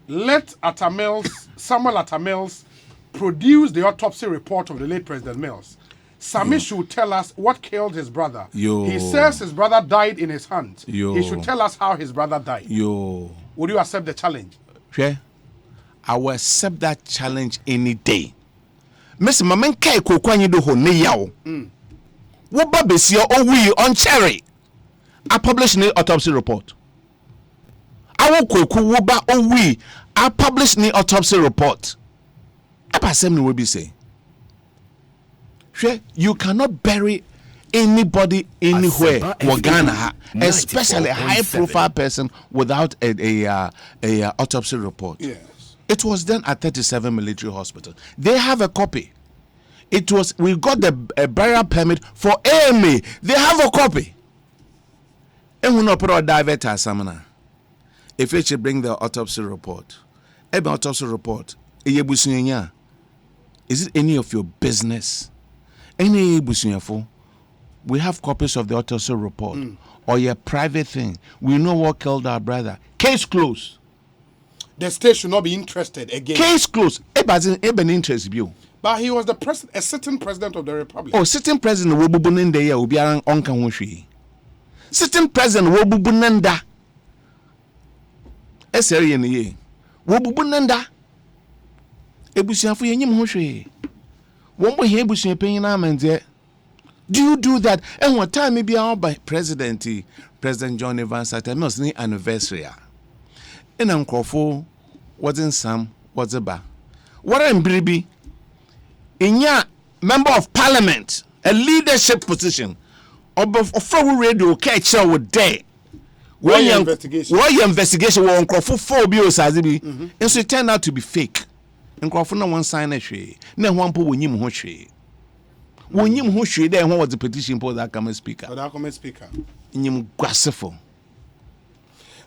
[SPEAKER 2] let Atta Mills, Samuel Atta Mills, produce the autopsy report of the late President Mills. Sami should tell us what killed his brother. He says his brother died in his hands. He should tell us how his brother died. Would you accept the challenge?
[SPEAKER 1] Yeah. I will accept that challenge any day. Miss Maman Kai Kokwanyi do ho ne yaw. What babes your we on cherry? I publish the autopsy report. I will koku woba we. I publish the autopsy report. Abasem will be say. You cannot bury anybody anywhere Ghana, especially a high profile person without a autopsy report.
[SPEAKER 2] Yes.
[SPEAKER 1] It was done at 37 military hospital. They have a copy. We got the burial permit for AMA. They have a copy. And we not put our diverter samana. If it should bring the autopsy report, autopsy report, Eyebusunya, is it any of your business? Any busunyafo, we have copies of the autopsy report or your private thing. We know what killed our brother. Case closed.
[SPEAKER 2] The state should not be interested again.
[SPEAKER 1] Case closed. Eben interest you.
[SPEAKER 2] But he was a sitting president of the republic.
[SPEAKER 1] Oh, sitting president wo bubunende ya obi aran onka ho hwe. Sitting president wo bubunanda. Esere ne ye. Wo bubunanda. Ebusiafo yenyim ho hwe. Won bo he ebusia panyin na amende. Do you do that? And what time be our by President John Evans at a anniversary? And Uncle wasn't some, what's about? What am Bribi? In your member of parliament, a leadership position, of radio catch our day. Why your investigation were Uncle for 4 bills as it be, and so it turned out to be fake. And Crawford no one sign a tree, no one put him hoshi. When you who should then what was the petition for that common speaker?
[SPEAKER 2] For that common speaker.
[SPEAKER 1] You grassful.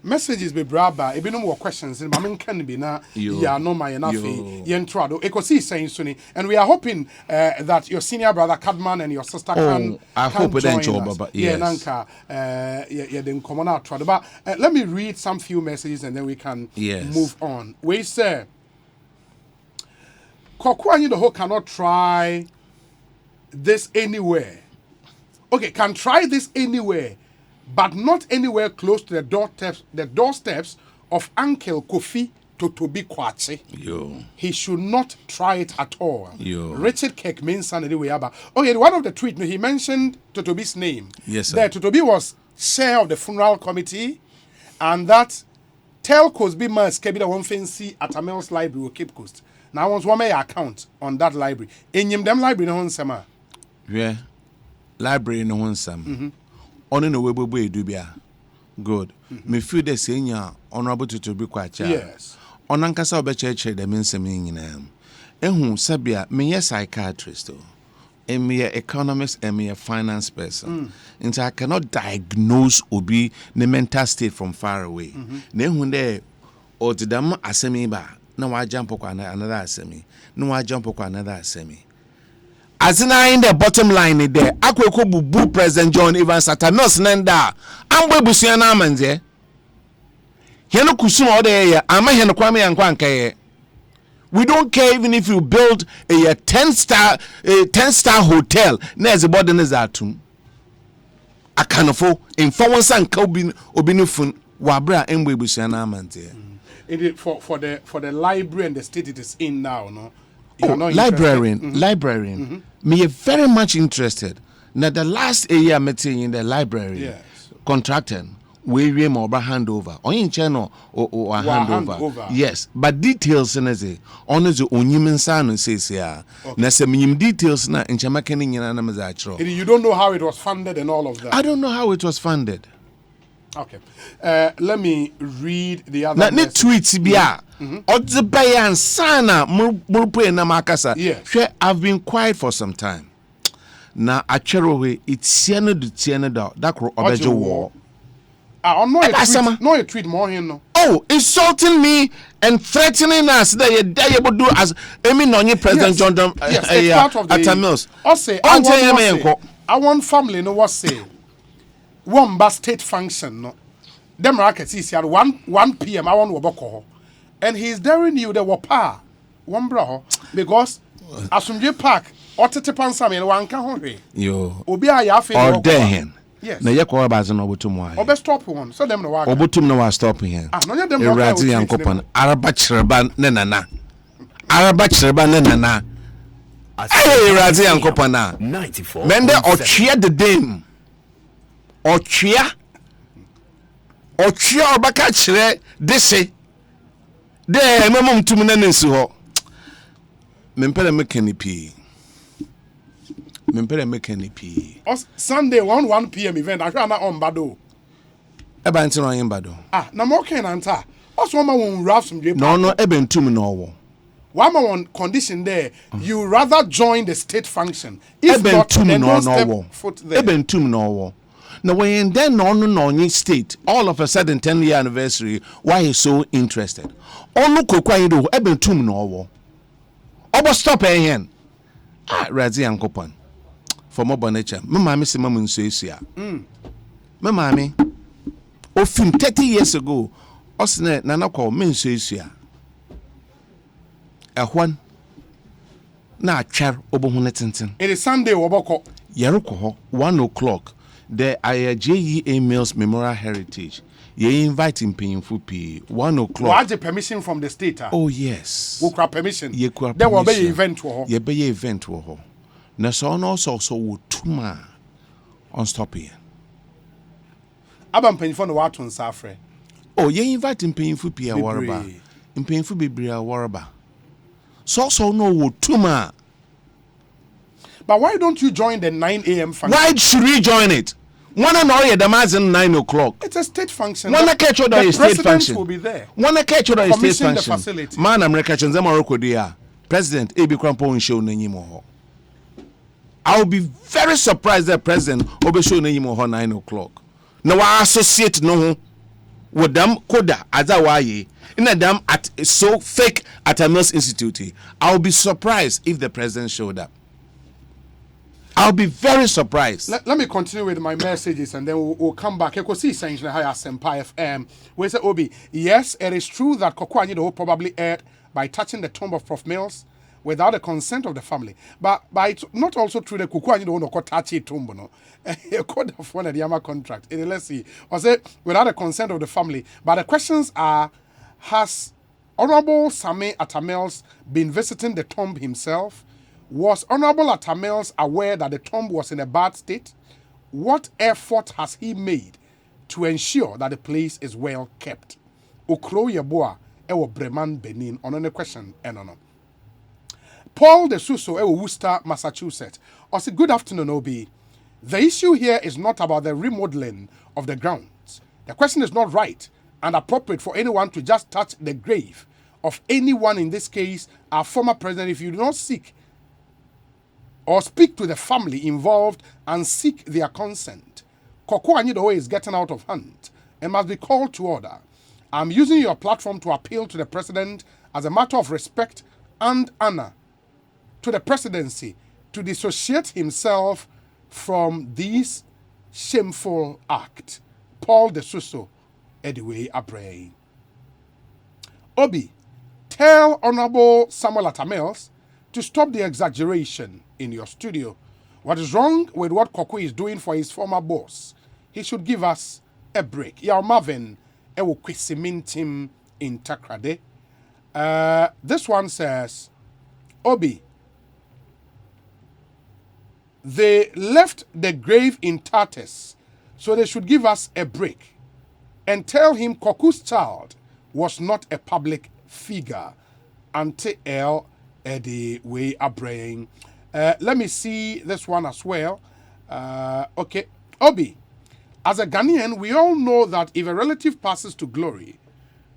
[SPEAKER 2] Messages be braba. If no more questions, and Mamin can be na ya no my enough. Yentrado. Ekosiisen Sunni, and we are hoping that your senior brother Cadman and your sister can.
[SPEAKER 1] I hope we
[SPEAKER 2] join
[SPEAKER 1] don't
[SPEAKER 2] us.
[SPEAKER 1] Baba. Yes.
[SPEAKER 2] Nanka. Yeah, then common out. But let me read some few messages and then we can move on. We say, Kokwanyi the whole cannot try this anywhere. Okay, can try this anywhere, but not anywhere close to the doorsteps of Uncle Kofi Totobi Kwachi. He should not try it at all. Richard Keck means anyway. Okay, one of the tweets he mentioned Totobi's name.
[SPEAKER 1] Yes, sir.
[SPEAKER 2] That Totobi was chair of the funeral committee, and that tell Cosby Mas kebi the one fancy at Amel's library or Cape Coast. Now once one may account on that library. In them library no one sema.
[SPEAKER 1] Yeah, library no one some. On no way do be good. Me feel the senior honorable to be quite.
[SPEAKER 2] Yes.
[SPEAKER 1] On Ankasa Obecheche the means in Ehu Sabia, me a psychiatrist, and me a economist and me a finance person. And so I cannot diagnose Obi the mental state from far away. Then when they or the dam asemi ba, no I jump on another asemi, no I jump on another asemi. As in the bottom line there, Akweko bubu President John Evans Atta nenda. Amwe busiana manze. Heno kusuma ode ya ama heno kwame yankwanka. We don't care even if you build a 10-star hotel. Neze body nezatum. Akanofo in forwansa nka obinufun wabra emwe busiana manze.
[SPEAKER 2] For the library and the state it is in now, no.
[SPEAKER 1] Librarian. Me very much interested. Now the last year meeting in the library, contracting, we more handover. On in channel or handover. Yes, but details in the on the unyumen san says yeah. Na se minim details na in chamakeni nyana mazachro.
[SPEAKER 2] You don't know how it was funded and all of that.
[SPEAKER 1] I don't know how it was funded.
[SPEAKER 2] Okay. Let me read the other.
[SPEAKER 1] Na ne tweets bia. Odze bayan sana murupe na makasa.
[SPEAKER 2] Yes.
[SPEAKER 1] I've been quiet for some time. Na achero it's tiene da that kro obeje war.
[SPEAKER 2] No, you tweet more here no.
[SPEAKER 1] Oh, insulting me and threatening us that you able do as Emi Nonye President John Atta Mills.
[SPEAKER 2] I want family no what say. One bus state function no. Them rackets is at 1 p.m. I want woboko. And he's daring you the wapa. One bro because Asumje Park Otete Sami one can hurry.
[SPEAKER 1] Yo.
[SPEAKER 2] Obi ya fe
[SPEAKER 1] or dehen.
[SPEAKER 2] Yes.
[SPEAKER 1] Na ye ko ba ze no botum wa.
[SPEAKER 2] Obe stop one. So them no wa.
[SPEAKER 1] Obotum no wa stop here.
[SPEAKER 2] No ya them no.
[SPEAKER 1] Erati yankopon araba chireba ne nana. Araba chireba ne nana. Hey Erati yankopon na.
[SPEAKER 3] 94.
[SPEAKER 1] Mende ochia the dame. Ochia obaka chire dese. De memom tum na nsi ho. Mempele mekanipi.
[SPEAKER 2] Sunday 1 p.m. event. I can't on Bado.
[SPEAKER 1] Ebantin on Bado.
[SPEAKER 2] Na mo ken anta. Also one won rap some J.
[SPEAKER 1] No, ebentum no wo.
[SPEAKER 2] One condition there. You rather join the state function. If not, then don't step foot there.
[SPEAKER 1] Ebentum no wo. Now when then no state, all of a sudden 10-year anniversary, why he's so interested? Onu kokwa yido ebentum no wo. Obo stop hen. Razi Ankopon. For more nature. My mammy say mama nsuesia. My mammy. Ofim 30 years ago. Osne nana call me nsuesia. Ehwan na atwar obohune tenten.
[SPEAKER 2] It is Sunday woboko.
[SPEAKER 1] Yeroko 1 o'clock. The JE Mills Memorial Heritage. You invite him paying for P 1 o'clock.
[SPEAKER 2] What the permission from the state?
[SPEAKER 1] Oh yes.
[SPEAKER 2] Who grab permission?
[SPEAKER 1] There
[SPEAKER 2] will be event to her.
[SPEAKER 1] Ye be event to her. Na so no so wo tuma on stop here.
[SPEAKER 2] Abam paying for no what on safre.
[SPEAKER 1] Oh, ye invite him paying for P a waraba. In paying for Bibri a waraba. So no wo tuma.
[SPEAKER 2] But why don't you join the 9 a.m. function?
[SPEAKER 1] Why should we join it? One and all, the mazin 9 o'clock.
[SPEAKER 2] It's a state function.
[SPEAKER 1] One catch order is state function.
[SPEAKER 2] Will be there.
[SPEAKER 1] One catch order is state
[SPEAKER 2] Commission the
[SPEAKER 1] function.
[SPEAKER 2] facility.
[SPEAKER 1] Man, America, Morocco, dear. President Ebi Krampo show Nenimo. I'll be very surprised that President Obe show Nenimo 9 o'clock. No, I associate no with them Koda Azawaye in a damn at so fake at a Mills Institute. I'll be surprised if the president showed up. I'll be very surprised.
[SPEAKER 2] Let me continue with my messages and then we'll come back. Ekosiisen higher Senpai FM. We say Obi, yes, it is true that Koko Anyido probably erred by touching the tomb of Prof. Mills without the consent of the family. But it's not also true that Koko Anyido no touch it tomb no. Code of one of the Yama contract. Let's see. Or say without the consent of the family. But the questions are, has Honorable Sami Atta Mills been visiting the tomb himself? Was Honorable Atta Mills aware that the tomb was in a bad state? What effort has he made to ensure that the place is well kept? Okro Yeboa, ewo Breman Benin, on a question, enono. Paul de Suso, ewo Worcester, Massachusetts. Also, good afternoon, Obi. The issue here is not about the remodeling of the grounds. The question is not right and appropriate for anyone to just touch the grave of anyone, in this case, our former president, if you do not seek or speak to the family involved and seek their consent. Koko Anyido is getting out of hand and must be called to order. I'm using your platform to appeal to the president as a matter of respect and honor to the presidency to dissociate himself from this shameful act. Paul de Suso, Ediwe Abrey. Obi, tell Honorable Samuel Atta Mills to stop the exaggeration in your studio. What is wrong with what Koko is doing for his former boss? He should give us a break. Yao Marvin, ewo kwesimintim in Takrade. This one says, Obi, they left the grave in tatters, so they should give us a break and tell him Koku's child was not a public figure until the way Abraham. Let me see this one as well. Okay. Obi, as a Ghanaian, we all know that if a relative passes to glory,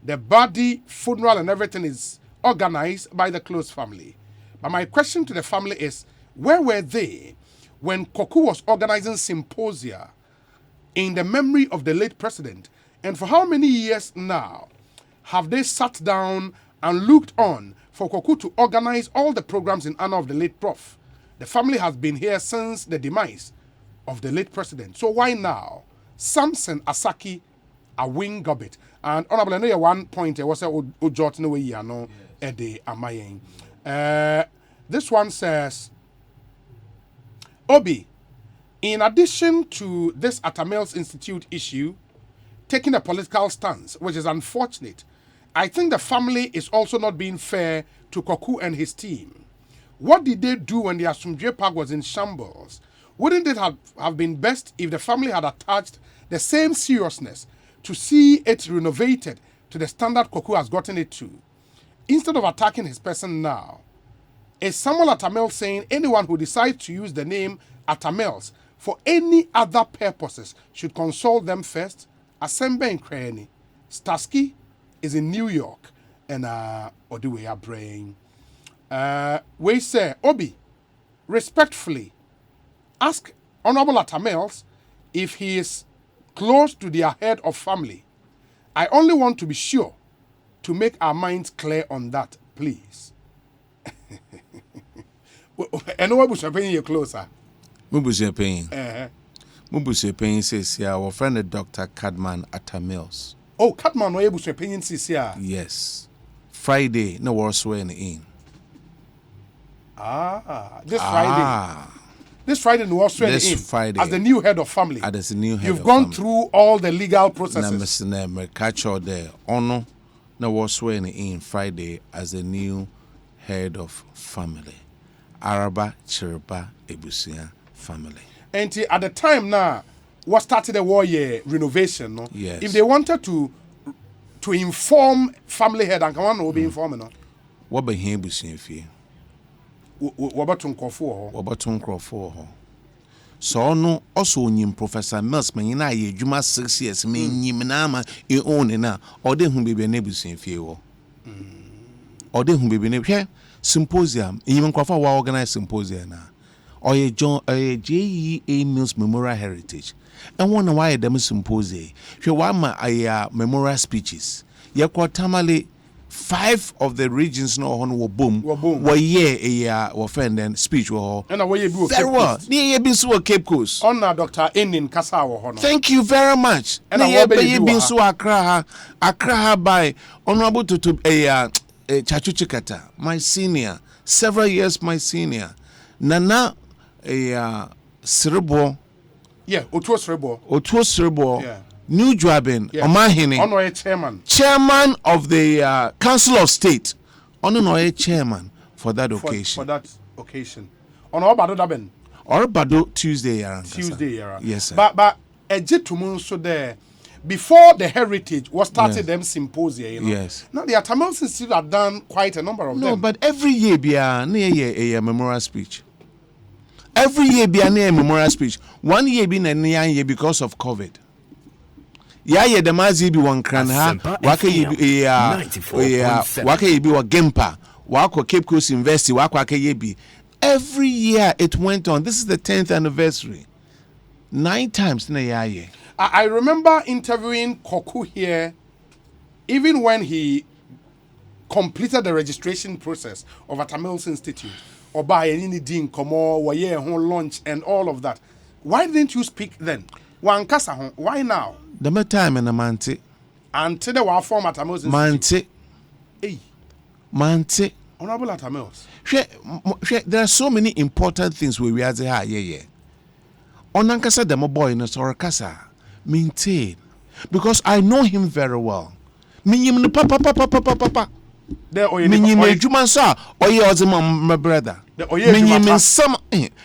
[SPEAKER 2] the body, funeral, and everything is organized by the close family. But my question to the family is, where were they when Koku was organizing symposia in the memory of the late president? And for how many years now have they sat down and looked on for Koku to organize all the programs in honor of the late Prof? The family has been here since the demise of the late president. So why now? Samson Asaki, a wing gobbet. And Honorable, I know one point, was a ujot no way, you know, Ede Amayeng. This one says, Obi, in addition to this Atta Mills Institute issue, taking a political stance, which is unfortunate, I think the family is also not being fair to Koku and his team. What did they do when the Asumdwe Park was in shambles? Wouldn't it have been best if the family had attached the same seriousness to see it renovated to the standard Koku has gotten it to? Instead of attacking his person now, is Samuel Atta Mills saying anyone who decides to use the name Atta Mills for any other purposes should consult them first? Asembe in Kreni. Starsky is in New York and Odiwe Abraham. We say, Obi, respectfully, ask Honorable Atta Mills if he is close to their head of family. I only want to be sure to make our minds clear on that, please. And what was happening you closer?
[SPEAKER 1] Mubusua pain. Mubusua pain says yeah, our friend Dr. Cadman Atta Mills.
[SPEAKER 2] Oh, Catman, no able to opinion CCR.
[SPEAKER 1] Yes. Friday, no war swearing in.
[SPEAKER 2] This Friday. This Friday, no war swearing in.
[SPEAKER 1] This Friday.
[SPEAKER 2] As the new head of family.
[SPEAKER 1] As the new head
[SPEAKER 2] You've
[SPEAKER 1] of
[SPEAKER 2] gone
[SPEAKER 1] family.
[SPEAKER 2] through all the legal processes.
[SPEAKER 1] Catch all there. Ono, no war swearing in Friday as the new head of family. Araba Chiriba Ebusia family.
[SPEAKER 2] And at the time now, what started the war year renovation, no?
[SPEAKER 1] Yes.
[SPEAKER 2] If they wanted to inform family head and come on, will be informing, no?
[SPEAKER 1] What be here Busia fee?
[SPEAKER 2] What about Tunkofu?
[SPEAKER 1] What about Tunkofu? So no also nyim Professor Mills man na ye dwuma 6 years me nyim na ma e own na or de hu bebe na Busia fie wo. Or de hu bebe na hwe symposium, even Kofa wa organize symposium na. Or a John J.E.A. Mills Memorial Heritage. And one why them symposium. She want my memorial speeches. Ya kwa tamale 5 of the regions no on wo boom. Wo ye a wo friend and speech wo.
[SPEAKER 2] And away you do
[SPEAKER 1] very well. Ni ye bin so Cape Coast.
[SPEAKER 2] On Dr. Enin Kasa wo hono.
[SPEAKER 1] Thank you very much. And ye bin so Accra by Honorable to Chachu Chikata, my senior, several years my senior. Nana Srebo.
[SPEAKER 2] Yeah, Otuo Srebo.
[SPEAKER 1] Otuo Srebo.
[SPEAKER 2] Yeah.
[SPEAKER 1] New Joabin, Omahini.
[SPEAKER 2] Ono chairman.
[SPEAKER 1] Chairman of the Council of State. Ono chairman for that occasion.
[SPEAKER 2] For that occasion. Ono Obado Daben.
[SPEAKER 1] Obado Tuesday yara.
[SPEAKER 2] Tuesday yara.
[SPEAKER 1] Yes, sir.
[SPEAKER 2] But Ejitumun so there. Before the heritage was started, them symposia, you know. Yes. Now the Tamils Institute have done quite a number of them.
[SPEAKER 1] No, but every year be a memorial speech. Every year be a memorial speech. 1 year be a year because of COVID. Yeah, the mazi be one cran ha. Waka ye be wa Gempa. Waka Cape Coast University. Waka ye be. Every year it went on. This is the 10th anniversary. 9 times in a year.
[SPEAKER 2] I remember interviewing Koku here, even when he completed the registration process of a Tamils Institute, or by any din komo, waye hon launch and all of that. Why didn't you speak then? Why now?
[SPEAKER 1] The time in a mante.
[SPEAKER 2] Until the war form at Tamils Institute.
[SPEAKER 1] Mante.
[SPEAKER 2] Hey.
[SPEAKER 1] Mante.
[SPEAKER 2] Honorable at Tamils.
[SPEAKER 1] There are so many important things we are there. Yeah. Onankasa demo boy no sorakasa. Maintain, because I know him very well. Minyim papa. Minyim ejuma sa oye ozema my brother. Minyim sama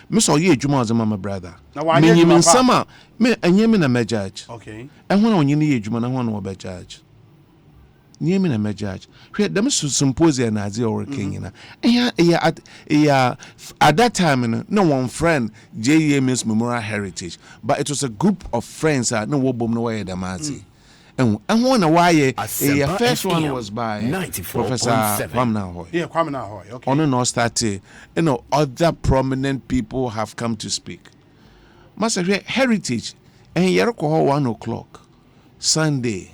[SPEAKER 1] Miss oye ejuma ozema my brother. Minyim sama me anyem na me judge.
[SPEAKER 2] Okay.
[SPEAKER 1] And when onye ne ejuma na ho na obe judge. Nyem na me judge. Hwe dem symposium na azi or Kenya. At that time no one friend J.E.A. Mills Memorial Heritage, but it was a group of friends no wo bom no way dem azi. And one why first one was by Professor Kwame Nahoy.
[SPEAKER 2] Yeah, Kwame Nahoy. Okay.
[SPEAKER 1] On no started, other prominent people have come to speak. Master Heritage and yerko 1 o'clock Sunday.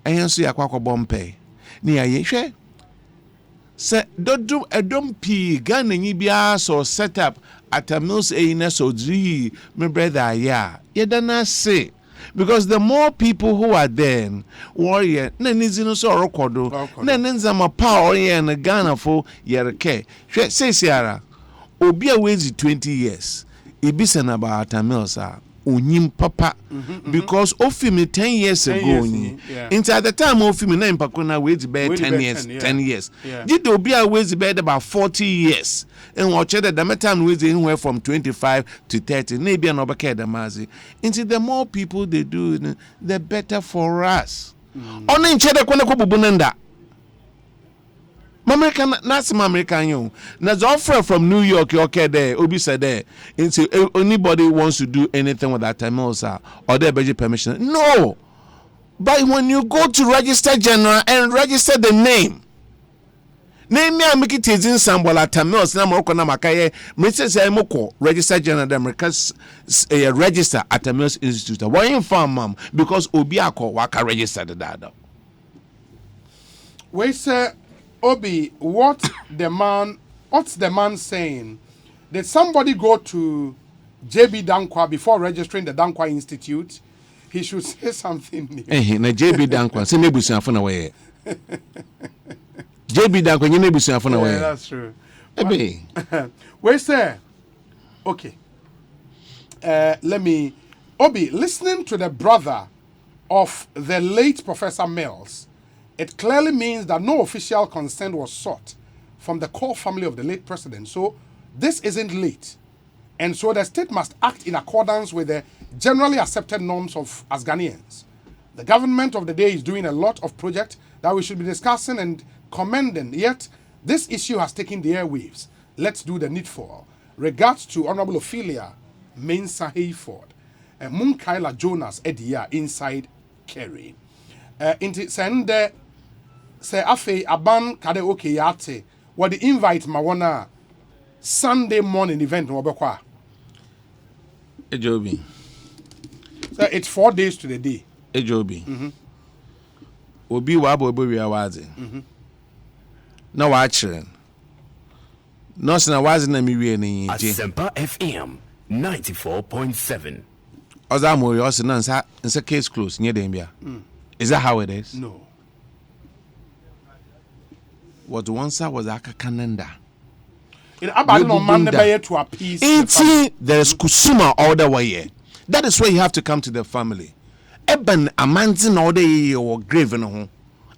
[SPEAKER 1] And so yakwa bompe ni ayehwe se dodum edom pi Ghana nyi bia so set up at a Mills na so dri my brother ya yedana say because the more people who are there warrior na nizino so recordo na nzama power na Ghana for yereke hwe say siara obi a wezi 20 years ibisa na about a Mills onyim papa because ofimi 10 years ago into at the time ofimi na impakona wait be 10 years did obi a wait be about 40 years and watch that the time wait anywhere from 25 to 30 na bia no beka the mazi into the more people they do the better for us ono nche de kwena kobubu nda American, that's American you. There's offer from New York, okay there. Obi said there. Into anybody wants to do anything with that time also or their budget permission. No. But when you go to register general and register the name me make it in sample at Tamils na Morocco na makaye Mrs. Moko register general the Americans register at Tamils Institute. Why inform mom because Obiako waka register the data.
[SPEAKER 2] We say Obi, what's the man saying Did somebody go to JB Dankwa before registering the Dankwa Institute? He should say something new.
[SPEAKER 1] Na JB Dankwa say nebusuafo na we. JB Dankwa nye nebusuafo na we.
[SPEAKER 2] Yeah, that's true.
[SPEAKER 1] Ebe.
[SPEAKER 2] Where's there? Okay. Let me. Obi, listening to the brother of the late Professor Mills, it clearly means that no official consent was sought from the core family of the late president. So this isn't late. And so the state must act in accordance with the generally accepted norms of as Ghanaians. The government of the day is doing a lot of projects that we should be discussing and commending. Yet this issue has taken the airwaves. Let's do the needful. Regards to Honorable Ophelia Mensah Hayford. Munkaila Jonas Edia inside Kerry. Inti sende se afe aban kade okay yate. What the invite mawana Sunday morning event wabekwa.
[SPEAKER 1] Ejobi.
[SPEAKER 2] So it's 4 days to the day.
[SPEAKER 1] Ejobi. Obi wabo obi awaze. Na wa chire. No se na waze na mi wie ni je.
[SPEAKER 3] Asempa FM 94.7.
[SPEAKER 1] Ozamo yo se na nsa case close nye dem bia. Is that how it is?
[SPEAKER 2] No.
[SPEAKER 1] What once was akakanenda.
[SPEAKER 2] In Abadan on Monday to appease.
[SPEAKER 1] There's Kusuma all the way. That is why you have to come to the family. Eben amantin all day or grave no.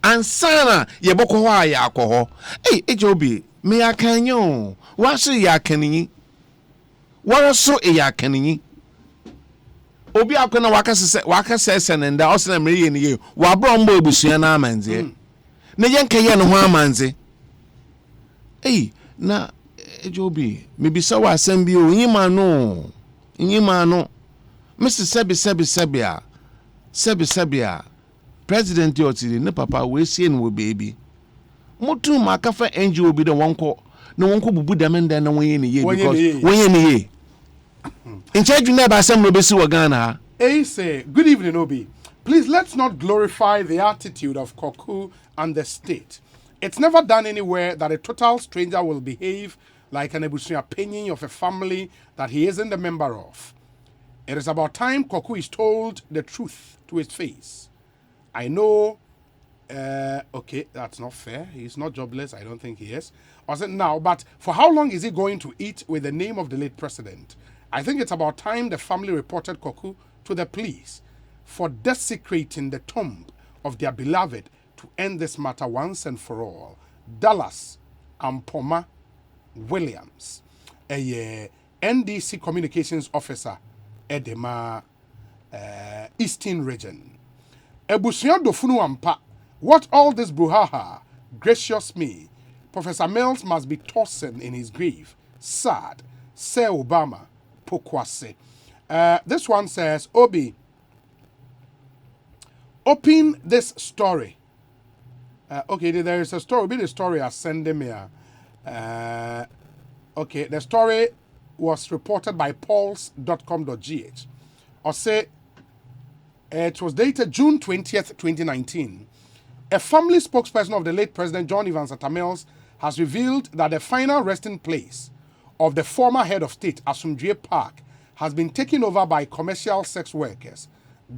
[SPEAKER 1] And sana ye boko wa ya alcohol. Hey, Ejobi, me akanyo. Waso ya kanini. Waraso ya kanini. Obi akona waka sese nenda osena meri ni ye. Wa bro mbo ebusua na amanze. Na yenka ye no ho amanze. Hey, na Ejobi, maybe so assembly yima no. Mr. Sebia. President Yotiri, ne papa we see no baby. Motu makafa NGO bi the wonko. No wonko bubu demenda na wenye ni ye because wenye ni ye. In charge never assembly be si Ghana.
[SPEAKER 2] Hey say, good evening, Obi. Please let's not glorify the attitude of Koku and the state. It's never done anywhere that a total stranger will behave like an Ebusuya penny of a family that he isn't a member of. It is about time Koku is told the truth to his face. I know, okay, that's not fair. He's not jobless. I don't think he is. I said now, but for how long is he going to eat with the name of the late president? I think it's about time the family reported Koku to the police for desecrating the tomb of their beloved to end this matter once and for all. Dallas Ampoma Williams, a NDC communications officer, Edema Eastern region. Ebusuya dofunu ampa. What all this brouhaha? Gracious me. Professor Mills must be tossing in his grave. Sad. Say Obama. Pokwase. This one says, Obi, open this story. Okay, there is a story. Be the story I send them here. Okay, the story was reported by pulse.com.gh. Or say it was dated June 20th, 2019. A family spokesperson of the late President John Evans Atta Mills has revealed that the final resting place of the former head of state, Asumdue Park, has been taken over by commercial sex workers,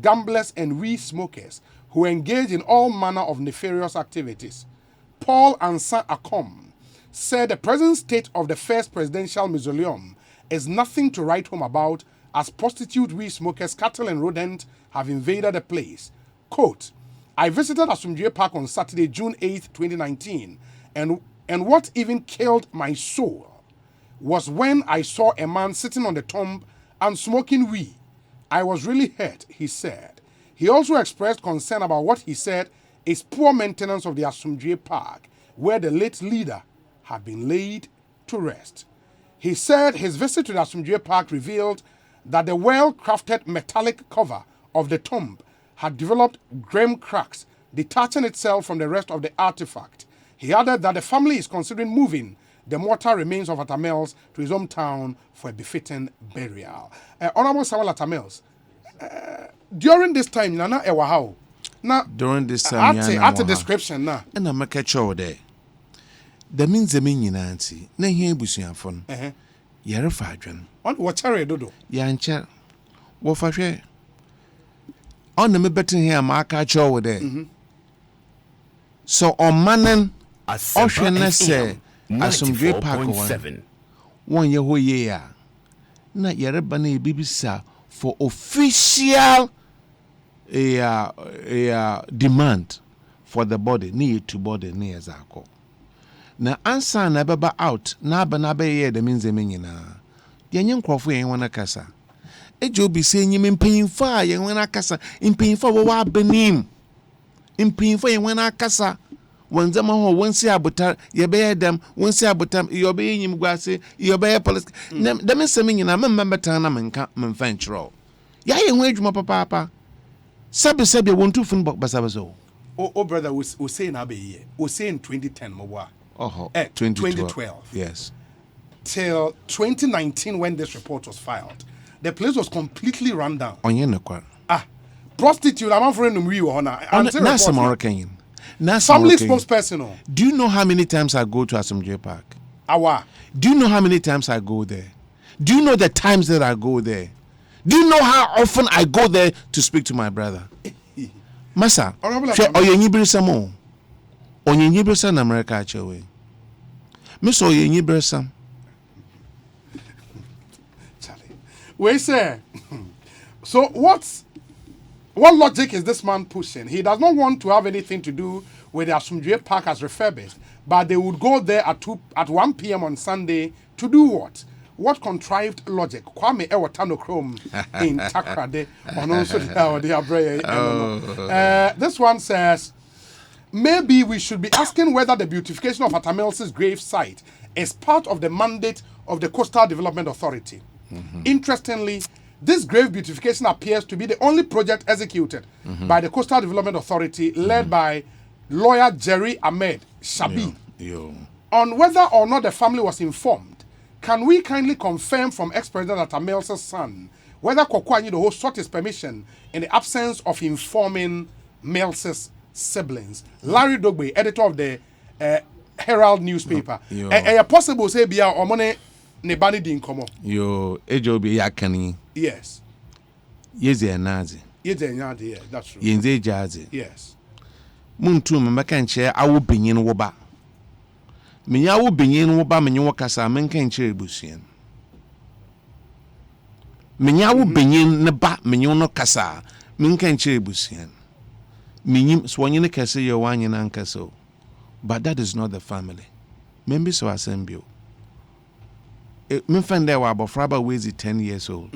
[SPEAKER 2] gamblers, and weed smokers who engage in all manner of nefarious activities. Paul Ansan Akom said the present state of the first presidential mausoleum is nothing to write home about, as prostitute, weed smokers, cattle, and rodent have invaded the place. Quote, I visited Asumdue Park on Saturday, June 8th, 2019, and what even killed my soul was when I saw a man sitting on the tomb and smoking weed. I was really hurt, he said. He also expressed concern about what he said is poor maintenance of the Asumdue Park, where the late leader had been laid to rest. He said his visit to the Asumdue Park revealed that the well-crafted metallic cover of the tomb had developed grim cracks, detaching itself from the rest of the artifact. He added that the family is considering moving the mortal remains of Atta Mills to his hometown for a befitting burial. Honorable Samuel Atta Mills, during this time, Nana Ewahao. Now,
[SPEAKER 1] during this time,
[SPEAKER 2] at the description now.
[SPEAKER 1] And I'm a catch over there. That means the meaning, Nancy. Na here, Busian phone. yɛrefa adwen
[SPEAKER 2] On wɔkyɛre dodo.
[SPEAKER 1] yɛankyɛ wɔfa hwɛ ɔna mebɛte here ma aka kyerɛ wo dɛ so ɔmanen ɔhwɛ ne sɛ asomdwe park wɔn wɔnyɛ hɔ yie a na yɛreba no yɛbibisa for official demand for the body ne yɛtu body ne yɛdze akɔ na ansa na ɛbɛba out na aba na abɛyɛ dɛm nzɛmɛ nyinaa yɛnyɛ nkurɔfo yɛn wɔn akasa egye obi sɛ enyim mpanyinfo a yɛn wɔn akasa mpanyinfo a wɔwɔ abanim mpanyinfo a yɛn wɔn akasa wɔn ndzɛmba hɔ wɔn si abotar yɛbɛyɛ dɛm wɔn si abotar yɛbɛyɛ enyim guase yɛbɛyɛ policy dɛm nsɛm nyinaa mɛmma bɛtɛn na menka memfa nkyerɛw yɛayɛ ho adwuma papaapa sɛbesɛbe wɔn tu fun basabasa
[SPEAKER 2] o brother was saying abe was saying 2010 mwa.
[SPEAKER 1] 2012. Yes.
[SPEAKER 2] Till 2019 when this report was filed, the place was completely run down. Prostitute, I'm offering them you honor.
[SPEAKER 1] Nasa Moroccan.
[SPEAKER 2] Family spokesperson.
[SPEAKER 1] Do you know how many times I go to Asomdwe Park?
[SPEAKER 2] Awa.
[SPEAKER 1] Do you know how many times I go there? Do you know the times that I go there? Do you know how often I go there to speak to my brother? Masa, oyenyibirisam oyenyibirisam na America achewe. Miss oyenyibirisam.
[SPEAKER 2] We say. So what logic is this man pushing? He does not want to have anything to do with the Asomdwe Park as refurbished, but they would go there at 1 p.m. on Sunday to do what? What contrived logic? Kwame Ewatano Chrome in Takrade on this one says, maybe we should be asking whether the beautification of Atta Mills' grave site is part of the mandate of the Coastal Development Authority. Interestingly, this grave beautification appears to be the only project executed by the Coastal Development Authority led by lawyer Jerry Ahmed Shabi. On whether or not the family was informed, can we kindly confirm from ex-president Atta Mills' son whether Kwakwa Anyidoho sought his permission in the absence of informing Mills' siblings? Larry Dogbe, editor of the Herald newspaper. Possible say bia omone ne bani din komo.
[SPEAKER 1] Yo, ejobi yakani.
[SPEAKER 2] Yes.
[SPEAKER 1] Yeze anazi.
[SPEAKER 2] Yeze anazi, yeah, that's true.
[SPEAKER 1] Yenze jazi.
[SPEAKER 2] Yes.
[SPEAKER 1] Muntu mmeka nche awo benyin wo ba. Menya wo benyin wo ba menye wo kasa menka nche ebusuan. Menya wo benyin ne ba menye no kasa menka nche ebusuan. Minyim so onye ne kase ye wanye na nkaso. But that is not the family. Membi so asembio. Me find there wa abofra ba wezi 10 years old.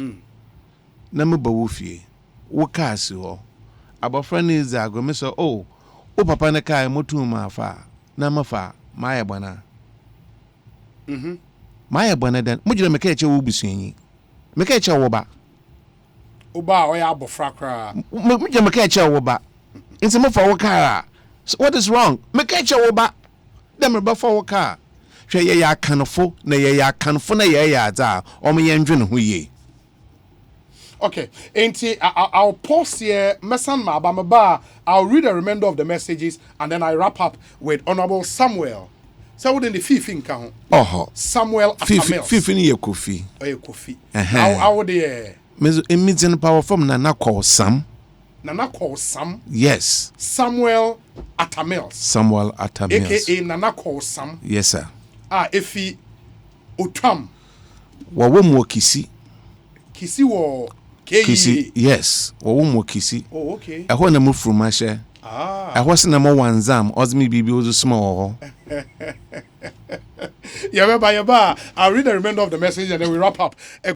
[SPEAKER 1] Na me ba wo fie. Wo ka si ho. Abofra ne zago me so o papa ne kai motu ma fa na mafa ma ye bana. Ma ye bana dan mo jira me ka eche wo busuanyi. Me ka eche wo ba.
[SPEAKER 2] Oba o ya abofra kra.
[SPEAKER 1] Mo jira me ka eche wo ba. Inse mo fa wo ka. What is wrong? Me ka eche wo ba. Dem me ba fa wo ka. Hwe ye ya kanfo na ye ya kanfo na ye ya za o me ye ndwe ne ho ye.
[SPEAKER 2] Okay, I'll pause here. I'll read a remainder of the messages and then I wrap up with Honorable Samuel. So what in the fifth income? Samuel Atta Mills.
[SPEAKER 1] Fifth in your coffee.
[SPEAKER 2] Coffee. How would the
[SPEAKER 1] immediate power from Nana call Sam?
[SPEAKER 2] Nana call Sam?
[SPEAKER 1] Yes.
[SPEAKER 2] Samuel Atta Mills.
[SPEAKER 1] Samuel Atta Mills.
[SPEAKER 2] AKA Nana call Sam.
[SPEAKER 1] Yes, sir.
[SPEAKER 2] Efi Utram.
[SPEAKER 1] Wawomo Kisi.
[SPEAKER 2] Kisi wo
[SPEAKER 1] Kisi, yes. Wawomo Kisi.
[SPEAKER 2] Oh, okay.
[SPEAKER 1] I want to move from my share. I wasn't a more one zam, Osmi Bibi was small.
[SPEAKER 2] Yeah, I'll read the remainder of the message and then we wrap up.